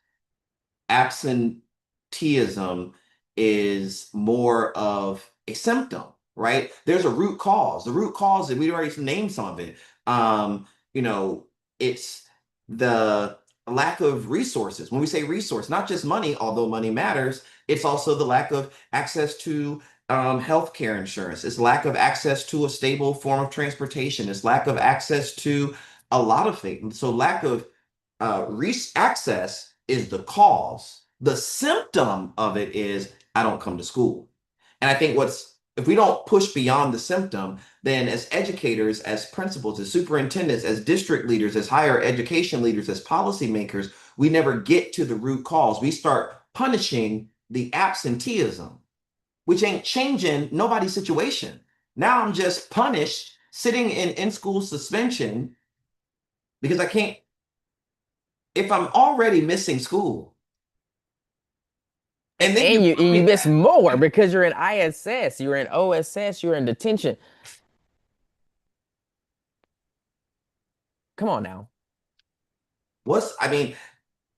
Absenteeism is more of a symptom, right? There's a root cause. The root cause, we already named some of it. It's the lack of resources. When we say resource, not just money, although money matters, it's also the lack of access to healthcare insurance. It's lack of access to a stable form of transportation. It's lack of access to a lot of things. So lack of access is the cause. The symptom of it is I don't come to school. And I think if we don't push beyond the symptom, then as educators, as principals, as superintendents, as district leaders, as higher education leaders, as policymakers, we never get to the root cause. We start punishing the absenteeism, which ain't changing nobody's situation. Now I'm just punished sitting in school suspension because I can't, if I'm already missing school. And then you miss more because you're in ISS, you're in OSS, you're in detention. Come on now.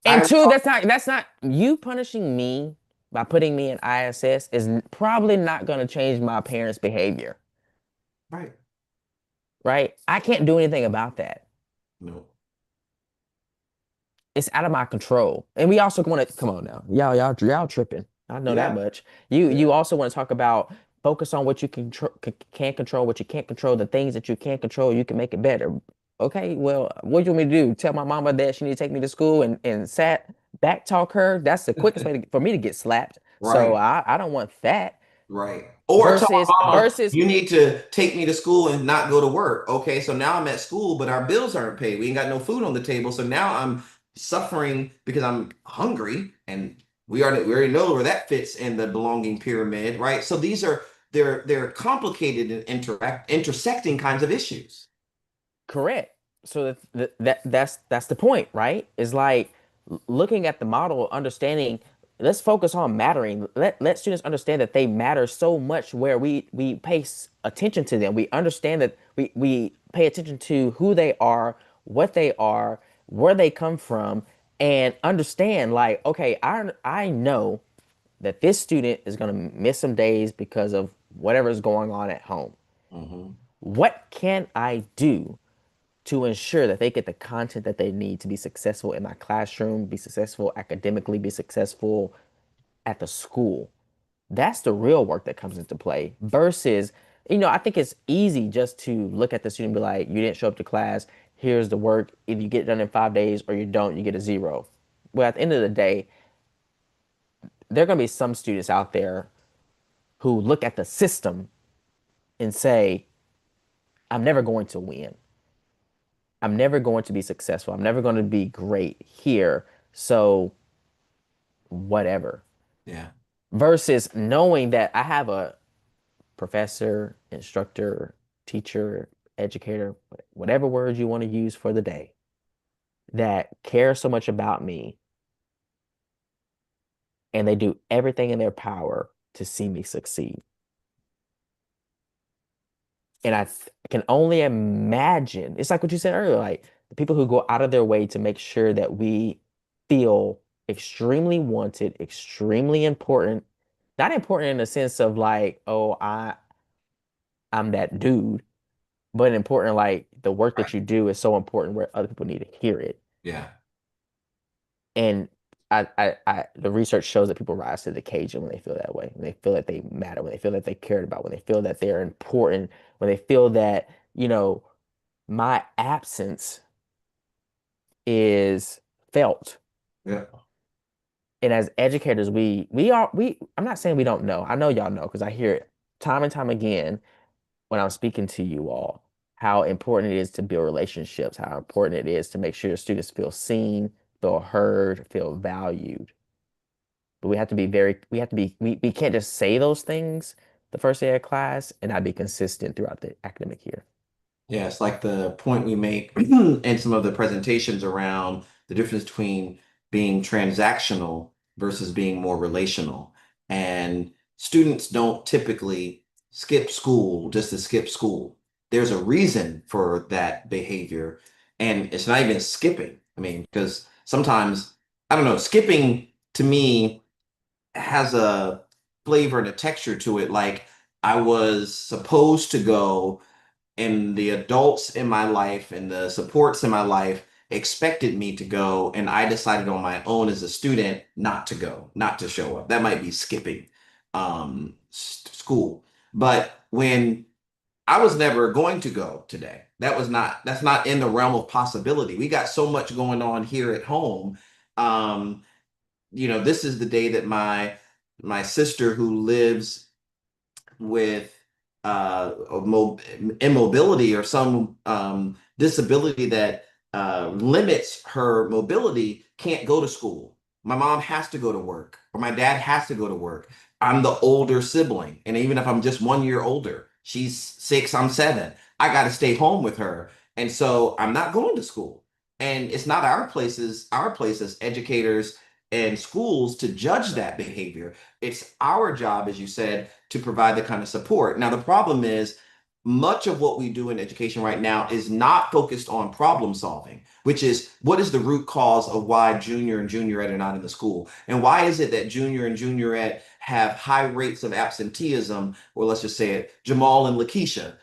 And two, that's not you punishing me by putting me in ISS is probably not going to change my parents' behavior. Right. Right? I can't do anything about that. No. It's out of my control. And we also want to come on now. Y'all tripping. I know that much. You also want to talk about focus on what you can control, what you can't control, the things that you can't control, you can make it better. Okay, well, what do you want me to do? Tell my mama that she need to take me to school and back talk her? That's the quickest way for me to get slapped. Right. So I don't want that. Right. Or versus you need to take me to school and not go to work. Okay, so now I'm at school, but our bills aren't paid. We ain't got no food on the table. So now I'm suffering because I'm hungry, and we already know where that fits in the belonging pyramid, right? So these are they're complicated and intersecting kinds of issues. Correct. So that's the point, right? Is like looking at the model, understanding. Let's focus on mattering. Let students understand that they matter so much. Where we pay attention to them, we understand that we pay attention to who they are, what they are, where they come from, and understand like, okay, I know that this student is going to miss some days because of whatever is going on at home. Hmm. What can I do to ensure that they get the content that they need to be successful in my classroom, be successful academically, be successful at the school? That's the real work that comes into play versus, I think it's easy just to look at the student and be like, you didn't show up to class. Here's the work. Either you get it done in 5 days or you don't, you get a zero. Well, at the end of the day, there are going to be some students out there who look at the system and say, I'm never going to win. I'm never going to be successful. I'm never going to be great here. So, whatever. Yeah. Versus knowing that I have a professor, instructor, teacher, educator, whatever words you want to use for the day, that care so much about me and they do everything in their power to see me succeed. And can only imagine, it's like what you said earlier, like the people who go out of their way to make sure that we feel extremely wanted, extremely important, not important in the sense of like, oh, I'm that dude, but important like the work Right. that you do is so important where other people need to hear it. Yeah. And the research shows that people rise to the occasion when they feel that way, when they feel that they matter, when they feel that they cared about, when they feel that they're important, when they feel that, my absence is felt. Yeah. And as educators, I'm not saying we don't know. I know y'all know because I hear it time and time again when I'm speaking to you all, how important it is to build relationships, how important it is to make sure students feel seen, feel heard, feel valued. But we can't just say those things the first day of class and not be consistent throughout the academic year. Yeah, it's like the point we make in some of the presentations around the difference between being transactional versus being more relational. And students don't typically skip school just to skip school. There's a reason for that behavior, and it's not even skipping. I mean, because sometimes, I don't know, skipping to me has a flavor and a texture to it. Like I was supposed to go and the adults in my life and the supports in my life expected me to go, and I decided on my own as a student not to go, not to show up. That might be skipping school. But when I was never going to go today, that's not in the realm of possibility. We got so much going on here at home. Um, this is the day that my sister who lives with immobility or some disability that limits her mobility can't go to school. My mom has to go to work, or my dad has to go to work. I'm the older sibling. And even if I'm just 1 year older, she's 6, I'm 7, I got to stay home with her. And so I'm not going to school. And it's not our place as educators and schools to judge that behavior. It's our job, as you said, to provide the kind of support. Now, the problem is much of what we do in education right now is not focused on problem solving, which is what is the root cause of why junior and junior ed are not in the school? And why is it that junior and junior ed have high rates of absenteeism, or let's just say it, Jamal and Lakeisha,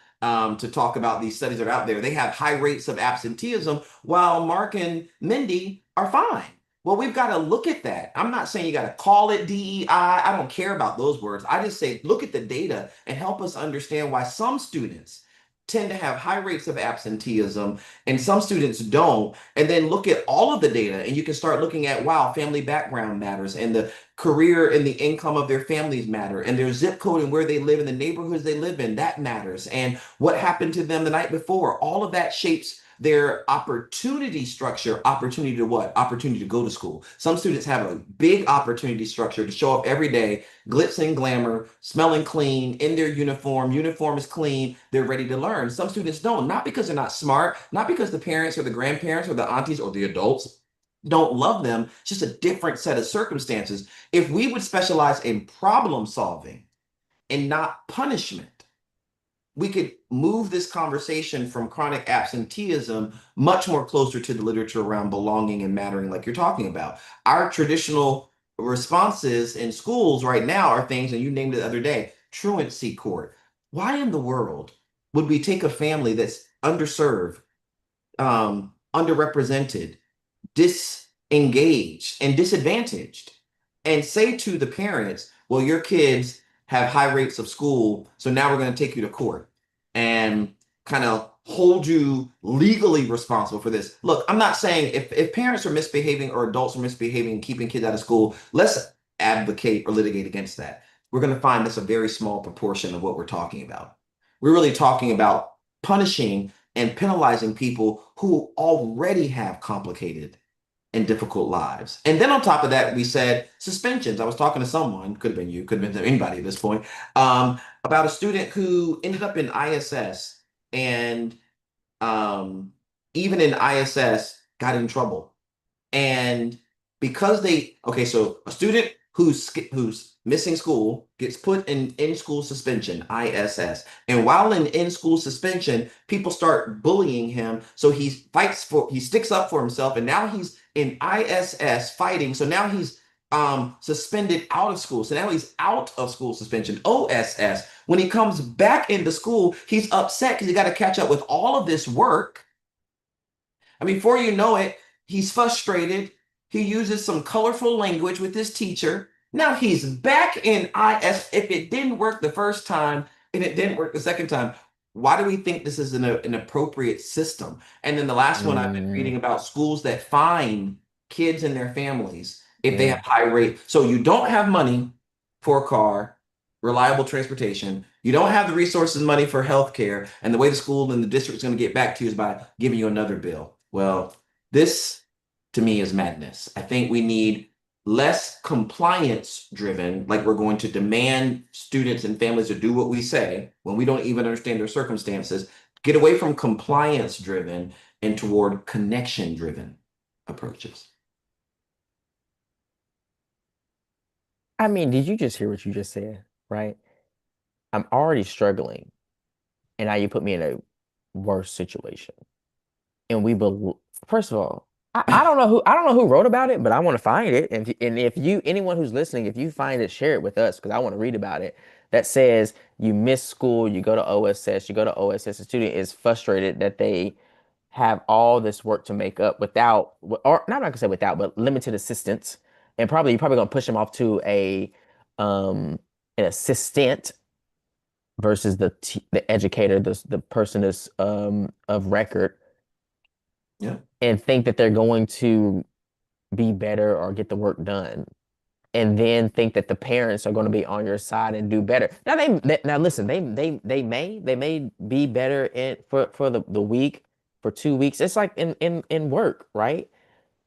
to talk about these studies that are out there. They have high rates of absenteeism while Mark and Mindy are fine. Well, we've got to look at that. I'm not saying you got to call it DEI. I don't care about those words. I just say look at the data and help us understand why some students tend to have high rates of absenteeism and some students don't. And then look at all of the data and you can start looking at, wow, family background matters and the career and the income of their families matter and their zip code and where they live and the neighborhoods they live in, that matters. And what happened to them the night before, all of that shapes their opportunity structure, opportunity to what? Opportunity to go to school. Some students have a big opportunity structure to show up every day, glitz and glamour, smelling clean, in their uniform is clean, they're ready to learn. Some students don't, not because they're not smart, not because the parents or the grandparents or the aunties or the adults don't love them. It's just a different set of circumstances. If we would specialize in problem solving and not punishment, we could move this conversation from chronic absenteeism much more closer to the literature around belonging and mattering, like you're talking about. Our traditional responses in schools right now are things, and you named it the other day, truancy court. Why in the world would we take a family that's underserved, underrepresented, disengaged, and disadvantaged, and say to the parents, well, your kids have high rates of school, so now we're going to take you to court and kind of hold you legally responsible for this. Look, I'm not saying if parents are misbehaving or adults are misbehaving, keeping kids out of school, let's advocate or litigate against that. We're going to find that's a very small proportion of what we're talking about. We're really talking about punishing and penalizing people who already have complicated and difficult lives. And then on top of that, we said suspensions. I was talking to someone, could have been you, could have been anybody at this point, about a student who ended up in ISS and even in ISS got in trouble. And because okay, so a student who's missing school gets put in school suspension, ISS. And while in school suspension, people start bullying him. So he sticks up for himself, and now he's in ISS fighting. So now he's suspended out of school. So now he's out of school suspension, OSS. When he comes back into school, he's upset because he got to catch up with all of this work. I mean, before you know it, he's frustrated. He uses some colorful language with his teacher. Now he's back in IS. If it didn't work the first time and it didn't work the second time, why do we think this is an appropriate system? And then the last one I've been reading about schools that fine kids and their families if they have high rate. So you don't have money for a car, reliable transportation. You don't have the resources and money for healthcare. And the way the school and the district is going to get back to you is by giving you another bill. Well, this to me is madness. I think we need less compliance driven, like we're going to demand students and families to do what we say when we don't even understand their circumstances. Get away from compliance driven and toward connection driven approaches. I mean, did you just hear what you just said? Right? I'm already struggling, and now you put me in a worse situation. And first of all, I don't know who wrote about it, but I want to find it. And if you anyone who's listening, if you find it, share it with us because I want to read about it. That says you miss school, you go to OSS, a student is frustrated that they have all this work to make up without, or not gonna say without, but limited assistance, and you're probably gonna push them off to an assistant versus the educator, the person is of record, Yeah. and think that they're going to be better or get the work done, and then think that the parents are going to be on your side and do better. Now now listen, they may be better for the week, for 2 weeks. It's like in work, right?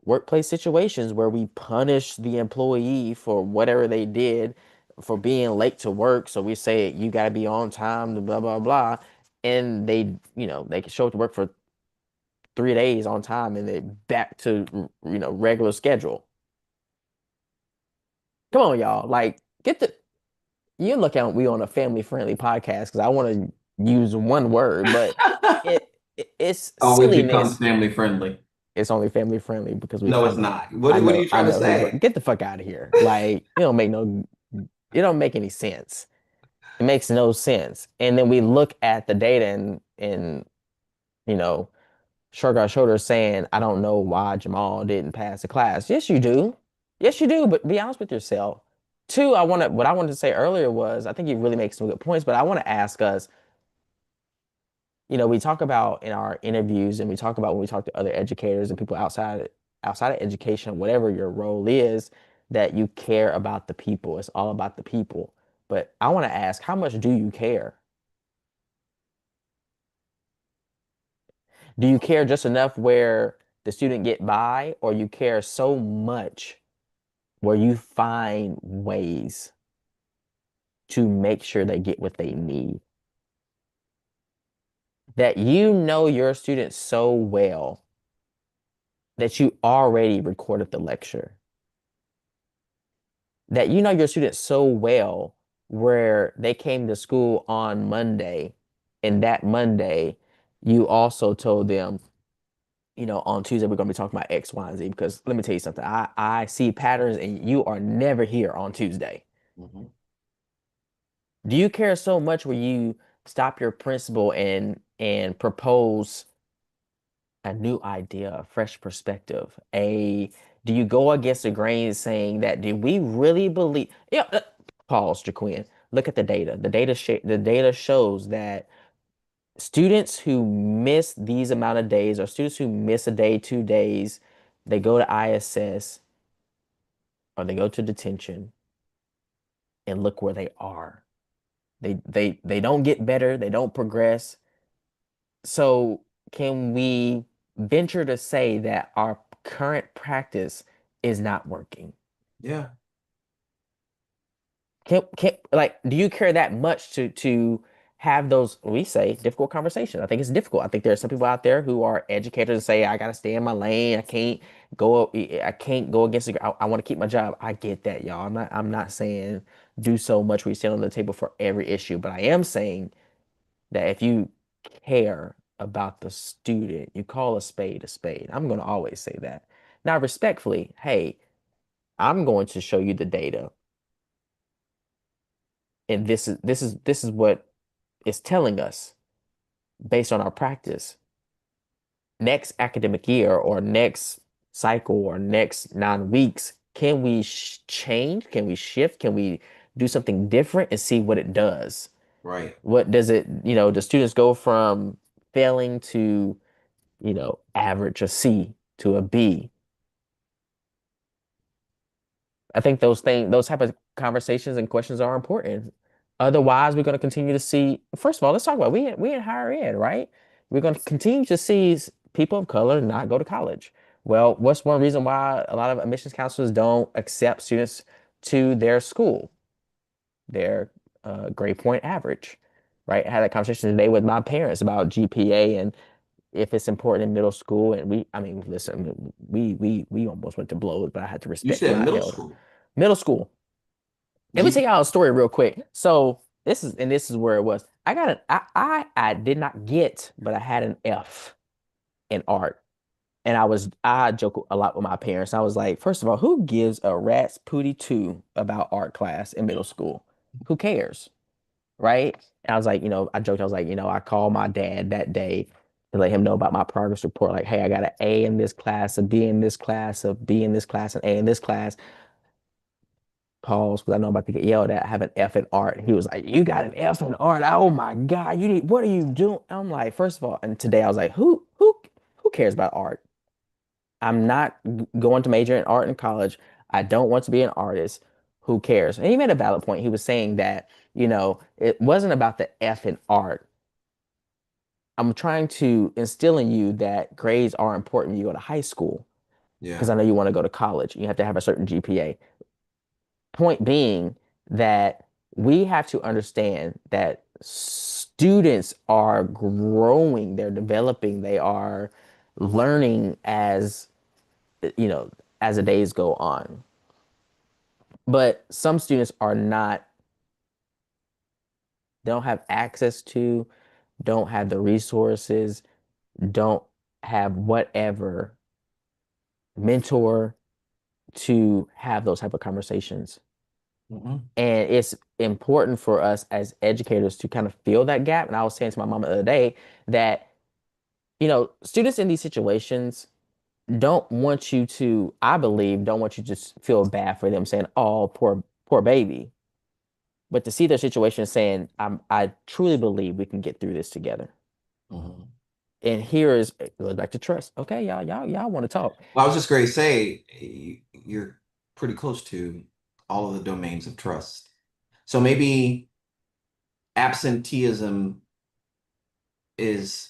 Workplace situations where we punish the employee for whatever they did for being late to work. So we say you got to be on time, blah blah blah, and they can show up to work for 3 days on time and they back to regular schedule. Come on, y'all. Like, you look at we on a family friendly podcast because I want to use one word, but it's Always become silliness. family friendly. It's only family friendly because we No, it's family. not. What are you trying to say? Get the fuck out of here. Like, it don't make any sense. It makes no sense. And then we look at the data and shrug our shoulders saying, I don't know why Jamal didn't pass the class. Yes, you do. Yes, you do. But be honest with yourself. Two, what I wanted to say earlier was, I think you really make some good points, but I want to ask us, we talk about in our interviews and we talk about when we talk to other educators and people outside of education, whatever your role is, that you care about the people. It's all about the people. But I want to ask, how much do you care? Do you care just enough where the student get by, or you care so much where you find ways to make sure they get what they need? That you know your students so well that you already recorded the lecture. That you know your students so well where they came to school on Monday, and that Monday you also told them, on Tuesday we're going to be talking about X, Y, and Z, because let me tell you something. I see patterns and you are never here on Tuesday. Mm-hmm. Do you care so much where you stop your principal and propose a new idea, a fresh perspective? Do you go against the grain saying that, do we really believe? Yeah, pause, Jaquin. Look at the data. The data shows that students who miss these amount of days, or students who miss a day, 2 days, they go to ISS or they go to detention, and look where they are. They don't get better, they don't progress. So can we venture to say that our current practice is not working? Yeah. Can like, do you care that much to have those, we say, difficult conversations? I think it's difficult. I think there are some people out there who are educators and say, I gotta stay in my lane. I can't go against it. I want to keep my job. I get that, y'all. I'm not saying do so much where you stand on the table for every issue, but I am saying that if you care about the student, you call a spade a spade. I'm gonna always say that. Now, respectfully, hey, I'm going to show you the data, and this is what it's telling us based on our practice. Next academic year, or next cycle, or next 9 weeks, can we change? Can we shift? Can we do something different and see what it does? Right. What does it, the students go from failing to, average, a C to a B? I think those type of conversations and questions are important. Otherwise, we're going to continue to see. First of all, let's talk about, we in higher ed, right? We're going to continue to see people of color not go to college. Well, what's one reason why a lot of admissions counselors don't accept students to their school? Their grade point average, right? I had a conversation today with my parents about GPA and if it's important in middle school. And I mean, listen, we almost went to blows, but I had to You respect said my middle elder. school. Middle school. Let me tell y'all a story real quick. So this is where it was. I did not get, but I had an F in art. And I joke a lot with my parents. I was like, first of all, who gives a rat's pootie two about art class in middle school? Who cares? Right? And I was like, I joked, I was like, I called my dad that day to let him know about my progress report. Like, hey, I got an A in this class, a B in this class, a B in this class, an A in this class. Pause, because I know I'm about to get yelled at. I have an F in art. He was like, you got an F in art? Oh my God, what are you doing? I'm like, first of all, and today I was like, who cares about art? I'm not going to major in art in college. I don't want to be an artist. Who cares? And he made a valid point. He was saying that, it wasn't about the F in art. I'm trying to instill in you that grades are important when you go to high school, because Yeah. I know you want to go to college. You have to have a certain GPA. Point being that we have to understand that students are growing, they're developing, they are learning you know, as the days go on. But some students are not, they don't have access to, don't have the resources, don't have whatever mentor to have those type of conversations. Mm-hmm. And it's important for us as educators to kind of fill that gap. And I was saying to my mom the other day that, students in these situations don't want you to, I believe, don't want you to just feel bad for them, saying, oh, poor baby. But to see their situation saying, I truly believe we can get through this together. Mm-hmm. And here is, it goes back to trust. Okay, y'all want to talk. Well, I was just going to say, you're pretty close to all of the domains of trust. So maybe absenteeism is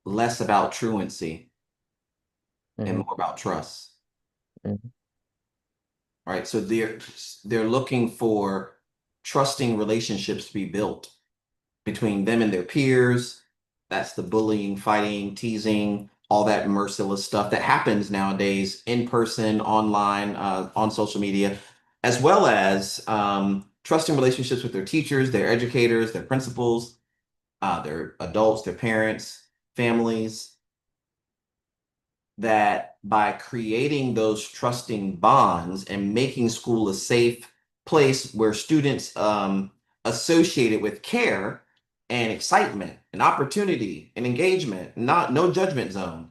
less about truancy and Mhm, more about trust, mhm. right? So they're looking for trusting relationships to be built between them and their peers. That's the bullying, fighting, teasing, all that merciless stuff that happens nowadays in person, online, on social media, as well as trusting relationships with their teachers, their educators, their principals, their adults, their parents, families. That by creating those trusting bonds and making school a safe place where students associate it with care and excitement and opportunity and engagement, not no judgment zone,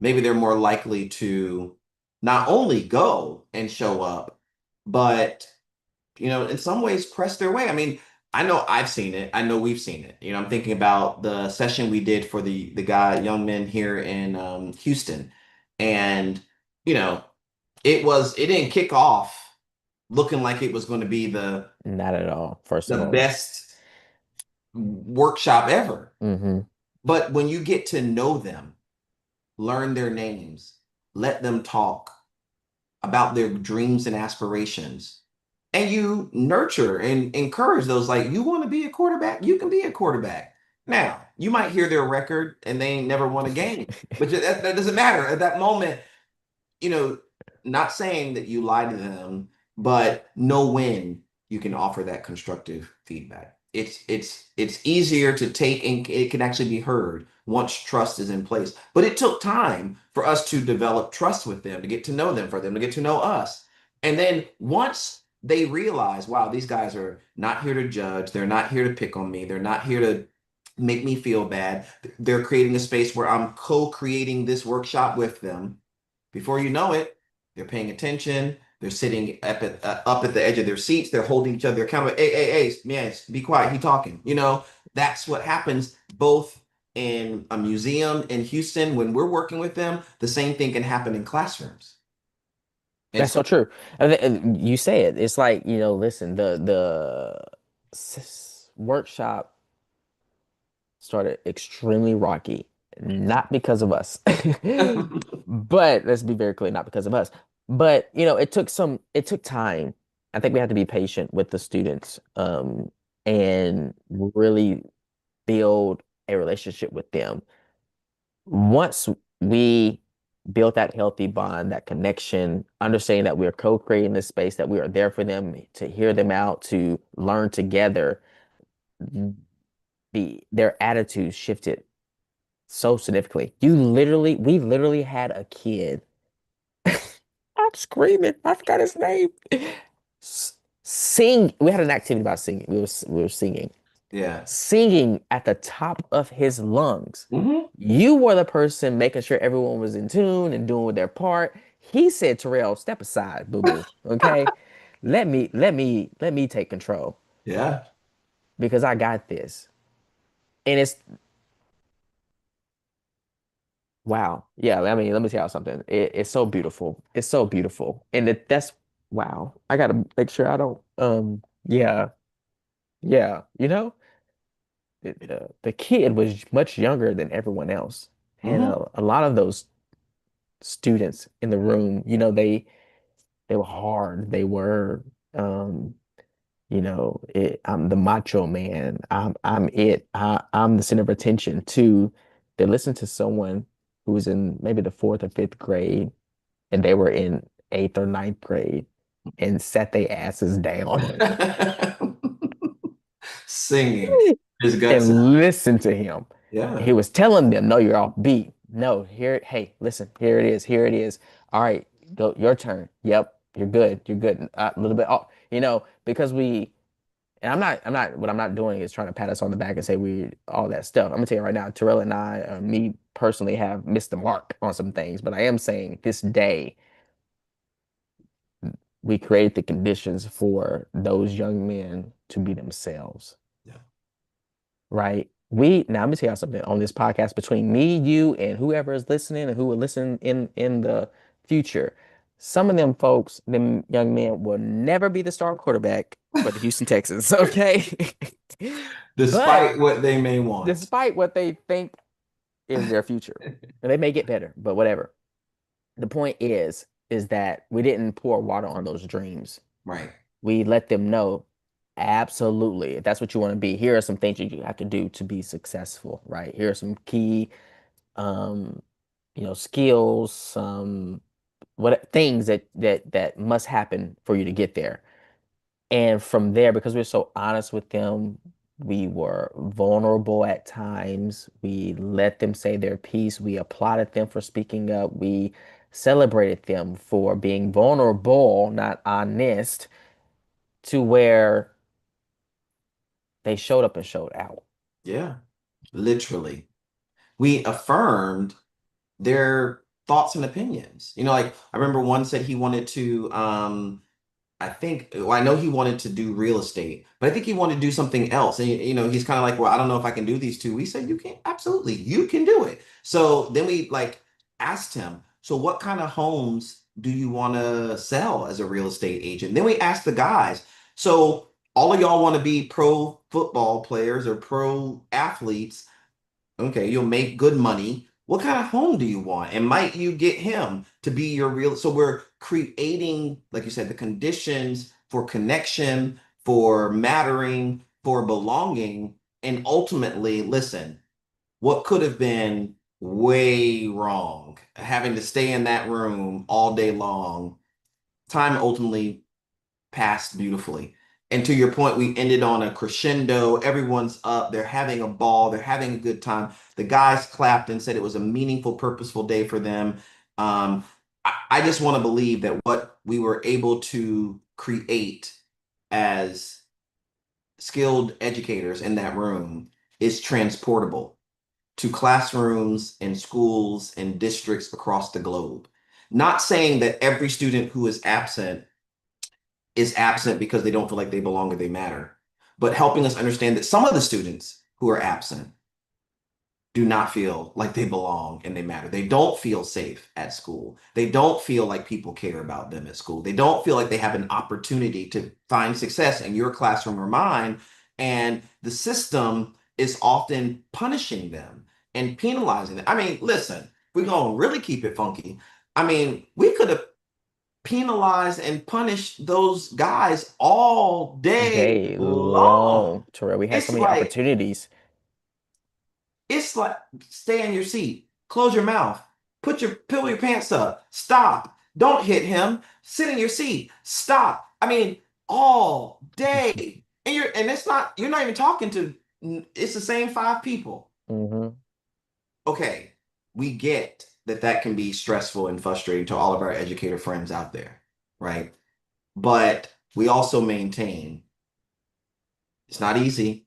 maybe they're more likely to not only go and show up, but in some ways press their way. I mean, I know I've seen it. I know we've seen it. I'm thinking about the session we did for the guy, young men here in Houston. And, you know, it didn't kick off looking like it was going to be Not at all, first of the all. best workshop ever. Hmm. But when you get to know them, learn their names, let them talk about their dreams and aspirations, and you nurture and encourage those, like, you want to be a quarterback, you can be a quarterback. Now you might hear their record and they ain't never won a game, but that doesn't matter at that moment. you know Not saying that you lie to them, but know when you can offer that constructive feedback. It's easier to take, and it can actually be heard once trust is in place. But it took time for us to develop trust with them, to get to know them, for them to get to know us. And then once they realize, wow, these guys are not here to judge, they're not here to pick on me, they're not here to make me feel bad. They're creating a space where I'm co-creating this workshop with them. Before you know it, they're paying attention. They're sitting up at the edge of their seats. They're holding each other accountable. Hey, man, be quiet. He talking. That's what happens both in a museum in Houston when we're working with them. The same thing can happen in classrooms. And That's so so, true. And you say it. It's like, listen, the workshop started extremely rocky, not because of us. But let's be very clear, not because of us. But, it took time. I think we have to be patient with the students, and really build a relationship with them. Once we built that healthy bond, that connection, understanding that we're co-creating this space, that we are there for them, to hear them out, to learn together, their attitudes shifted so significantly. We literally had a kid. I'm screaming. I forgot his name. Sing. We had an activity about singing. We were singing. yeah. Singing at the top of his lungs. Mhm. You were the person making sure everyone was in tune and doing their part. He said, Terrell, step aside, boo-boo. Okay. Let me take control Yeah. because I got this. And it's wow. Yeah, I mean, let me tell you something. It's so beautiful. It's so beautiful. And that's wow. I gotta make sure I don't yeah, yeah, the kid was much younger than everyone else. And Mhm. a lot of those students in the room, they were hard. They were um, I'm the macho man. I'm it. I'm the center of attention to they listened to someone who was in maybe the fourth or fifth grade and they were in eighth or ninth grade and sat their asses down Singing his guts out. and listened to him. Yeah. He was telling them, no, you're off beat. No, hey, listen, here it is. Here it is. All right, go your turn. Yep, you're good. You're good. A little bit off, because and what I'm not doing is trying to pat us on the back and say we all that stuff. I'm gonna tell you right now, Terrell and I, me personally, have missed the mark on some things, but I am saying this day we create the conditions for those young men to be themselves, Yeah. right? Now let me tell you something on this podcast between me, you, and whoever is listening and who will listen in the future. Some of them folks, them young men, will never be the star quarterback for the Houston Texans, okay? But Despite what they may want. despite what they think is their future. And they may get better, but whatever. The point is that we didn't pour water on those dreams. Right. We let them know, absolutely, if that's what you want to be, here are some things you have to do to be successful, right? Here are some key, um, skills, some what things that must happen for you to get there. And from there, because we're so honest with them, we were vulnerable at times. We let them say their piece. We applauded them for speaking up. We celebrated them for being vulnerable, not honest, to where they showed up and showed out. Yeah. Literally. We affirmed their thoughts and opinions. Like I remember one said he wanted to well, I know he wanted to do real estate, but I think he wanted to do something else. And he's kind of like, well, I don't know if I can do these two. We said, you can, absolutely, you can do it. So then we like asked him, so what kind of homes do you want to sell as a real estate agent? Then we asked the guys, so all of y'all want to be pro football players or pro athletes. Okay, you'll make good money. What kind of home do you want? And might you get him to be your real? So we're creating, like you said, the conditions for connection, for mattering, for belonging. And ultimately, listen, what could have been way wrong, having to stay in that room all day long, time ultimately passed beautifully. And to your point, we ended on a crescendo. Everyone's up. They're having a ball. They're having a good time. The guys clapped and said it was a meaningful, purposeful day for them. I just want to believe that what we were able to create as skilled educators in that room is transportable to classrooms and schools and districts across the globe. Not saying that every student who is absent because they don't feel like they belong or they matter, but helping us understand that some of the students who are absent do not feel like they belong and they matter. They don't feel safe at school. They don't feel like people care about them at school. They don't feel like they have an opportunity to find success in your classroom or mine. And the system is often punishing them and penalizing them. I mean, listen, we're going to really keep it funky. I mean, we could have penalized and punished those guys all day Day long. long, Terrell. We had so It's many like opportunities. it's like stay in your seat, close your mouth, pull your pants up, stop, don't hit him, sit in your seat, stop. I mean, all day. And it's not, you're not even talking to, it's the same five people. Hmm. Okay, we get that that can be stressful and frustrating to all of our educator friends out there, right? But we also maintain it's not easy.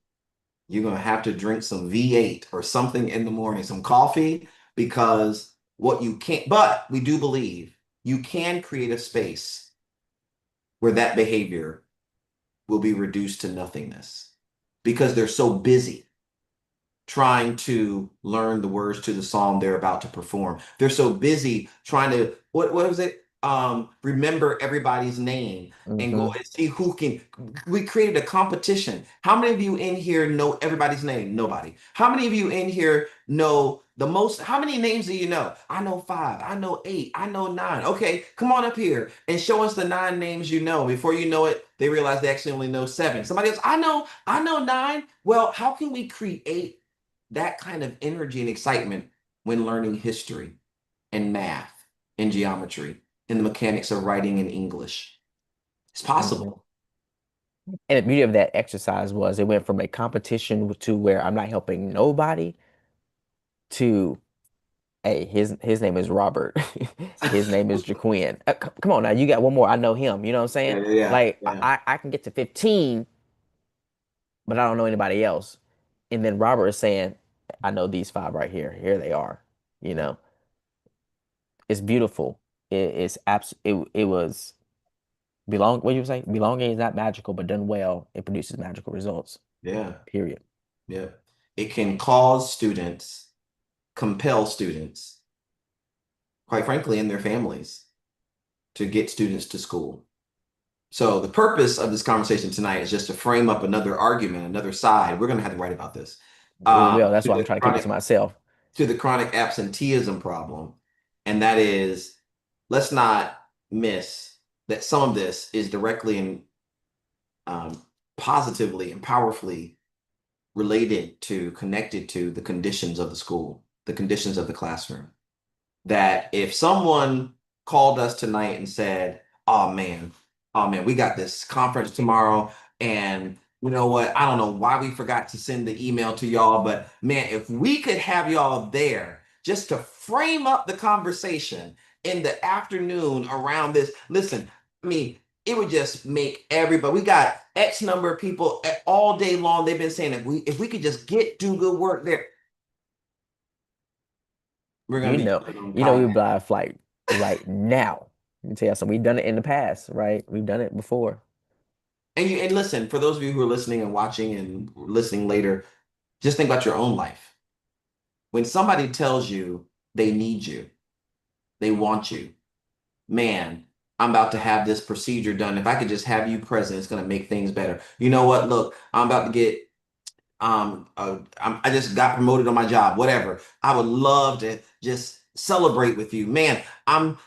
You're going to have to drink some V8 or something in the morning, some coffee, because what you can't, but we do believe you can create a space where that behavior will be reduced to nothingness because they're so busy trying to learn the words to the song they're about to perform. They're so busy trying to what was it? Remember everybody's name and go Hmm. and see who can. We created a competition. How many of you in here know everybody's name? Nobody. How many of you in here know the most? How many names do you know? I know 5. I know 8. I know 9. Okay, come on up here and show us the 9 names you know. Before you know it, they realize they actually only know 7. Somebody else, I know 9. Well, how can we create that kind of energy and excitement when learning history and math and geometry and the mechanics of writing in English? It's Hmm. possible. And the beauty of that exercise was it went from a competition to where I'm not helping nobody to, hey, his name is Robert. His name is Jaquin. Come on now, you got one more. I know him. You know what I'm saying? Yeah, yeah, Like yeah, I can get to 15, but I don't know anybody else. And then Robert is saying, I know these 5 right here. Here they are. You yeah, know, it's beautiful. It was what you were saying? Belonging is not magical, but done well, it produces magical results. yeah, Period. yeah. It can cause students, compel students, quite frankly, and their families to get students to school. So the purpose of this conversation tonight is just to frame up another argument, another side. We're going to have to write about this. We will. That's To why I'm the trying to keep it to chronic myself. to the chronic absenteeism problem. And that is, let's not miss that some of this is directly and positively and powerfully related to, connected to the conditions of the school, the conditions of the classroom. That if someone called us tonight and said, oh man, we got this conference tomorrow, and you know what? I don't know why we forgot to send the email to y'all, but man, if we could have y'all there just to frame up the conversation in the afternoon around this, listen, I mean, it would just make everybody, we got X number of people all day long. They've been saying that if we could just do good work there, we're gonna we buy a flight right now. I can tell you something. We've done it in the past, right? We've done it before. And listen, for those of you who are listening and watching and listening later, just think about your own life. When somebody tells you they need you, they want you, man, I'm about to have this procedure done. If I could just have you present, it's going to make things better. You know what? Look, I'm about to get, I just got promoted on my job, whatever. I would love to just celebrate with you. Man, I'm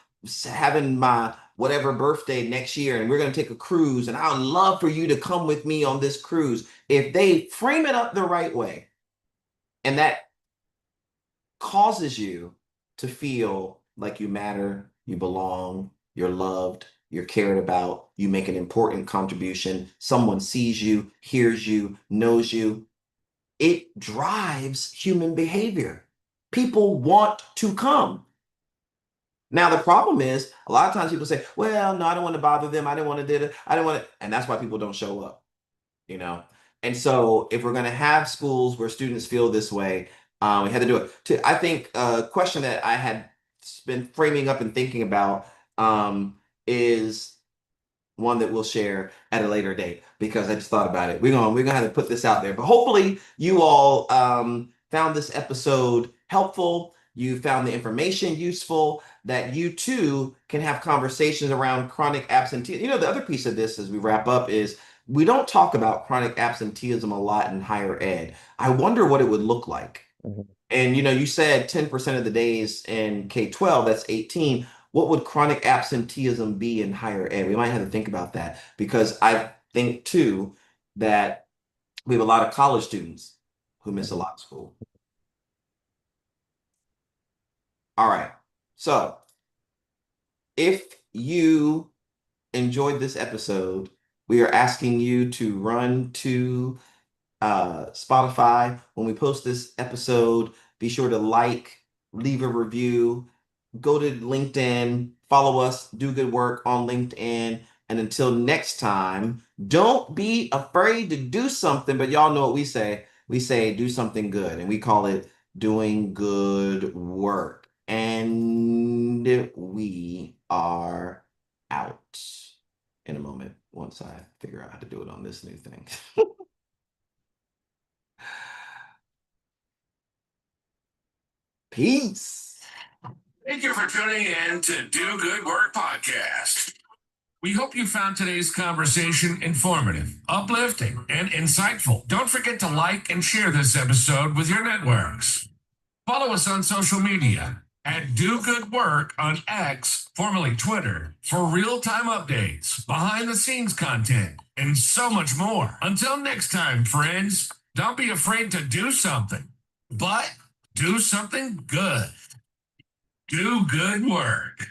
having my whatever birthday next year and we're going to take a cruise and I would love for you to come with me on this cruise. If they frame it up the right way, and that causes you to feel like you matter, you belong, you're loved, you're cared about, you make an important contribution, someone sees you, hears you, knows you, it drives human behavior. People want to come. Now, the problem is a lot of times people say, well, no, I don't want to bother them. I didn't want to do it. I don't want to. And that's why people don't show up, you know? And so if we're going to have schools where students feel this way, we had to do it. I think a question that I had been framing up and thinking about is one that we'll share at a later date because I just thought about it. We're gonna have to put this out there. But hopefully you all found this episode helpful. You found the information useful, that you too can have conversations around chronic absenteeism. You know, the other piece of this as we wrap up is we don't talk about chronic absenteeism a lot in higher ed. I wonder what it would look like. Mm-hmm. And you know, you said 10% of the days in K-12, that's 18. What would chronic absenteeism be in higher ed? We might have to think about that because I think too that we have a lot of college students who miss a lot of school. All right. So if you enjoyed this episode, we are asking you to run to Spotify. When we post this episode, be sure to like, leave a review, go to LinkedIn, follow us, do good work on LinkedIn. And until next time, don't be afraid to do something, but y'all know what we say. We say do something good, and we call it doing good work. And we are out in a moment once I figure out how to do it on this new thing. Peace. Thank you for tuning in to Do Good Work Podcast. We hope you found today's conversation informative, uplifting, and insightful. Don't forget to like and share this episode with your networks. Follow us on social media at Do Good Work on X, formerly Twitter, for real-time updates, behind-the-scenes content, and so much more. Until next time, friends, don't be afraid to do something, but do something good. Do good work.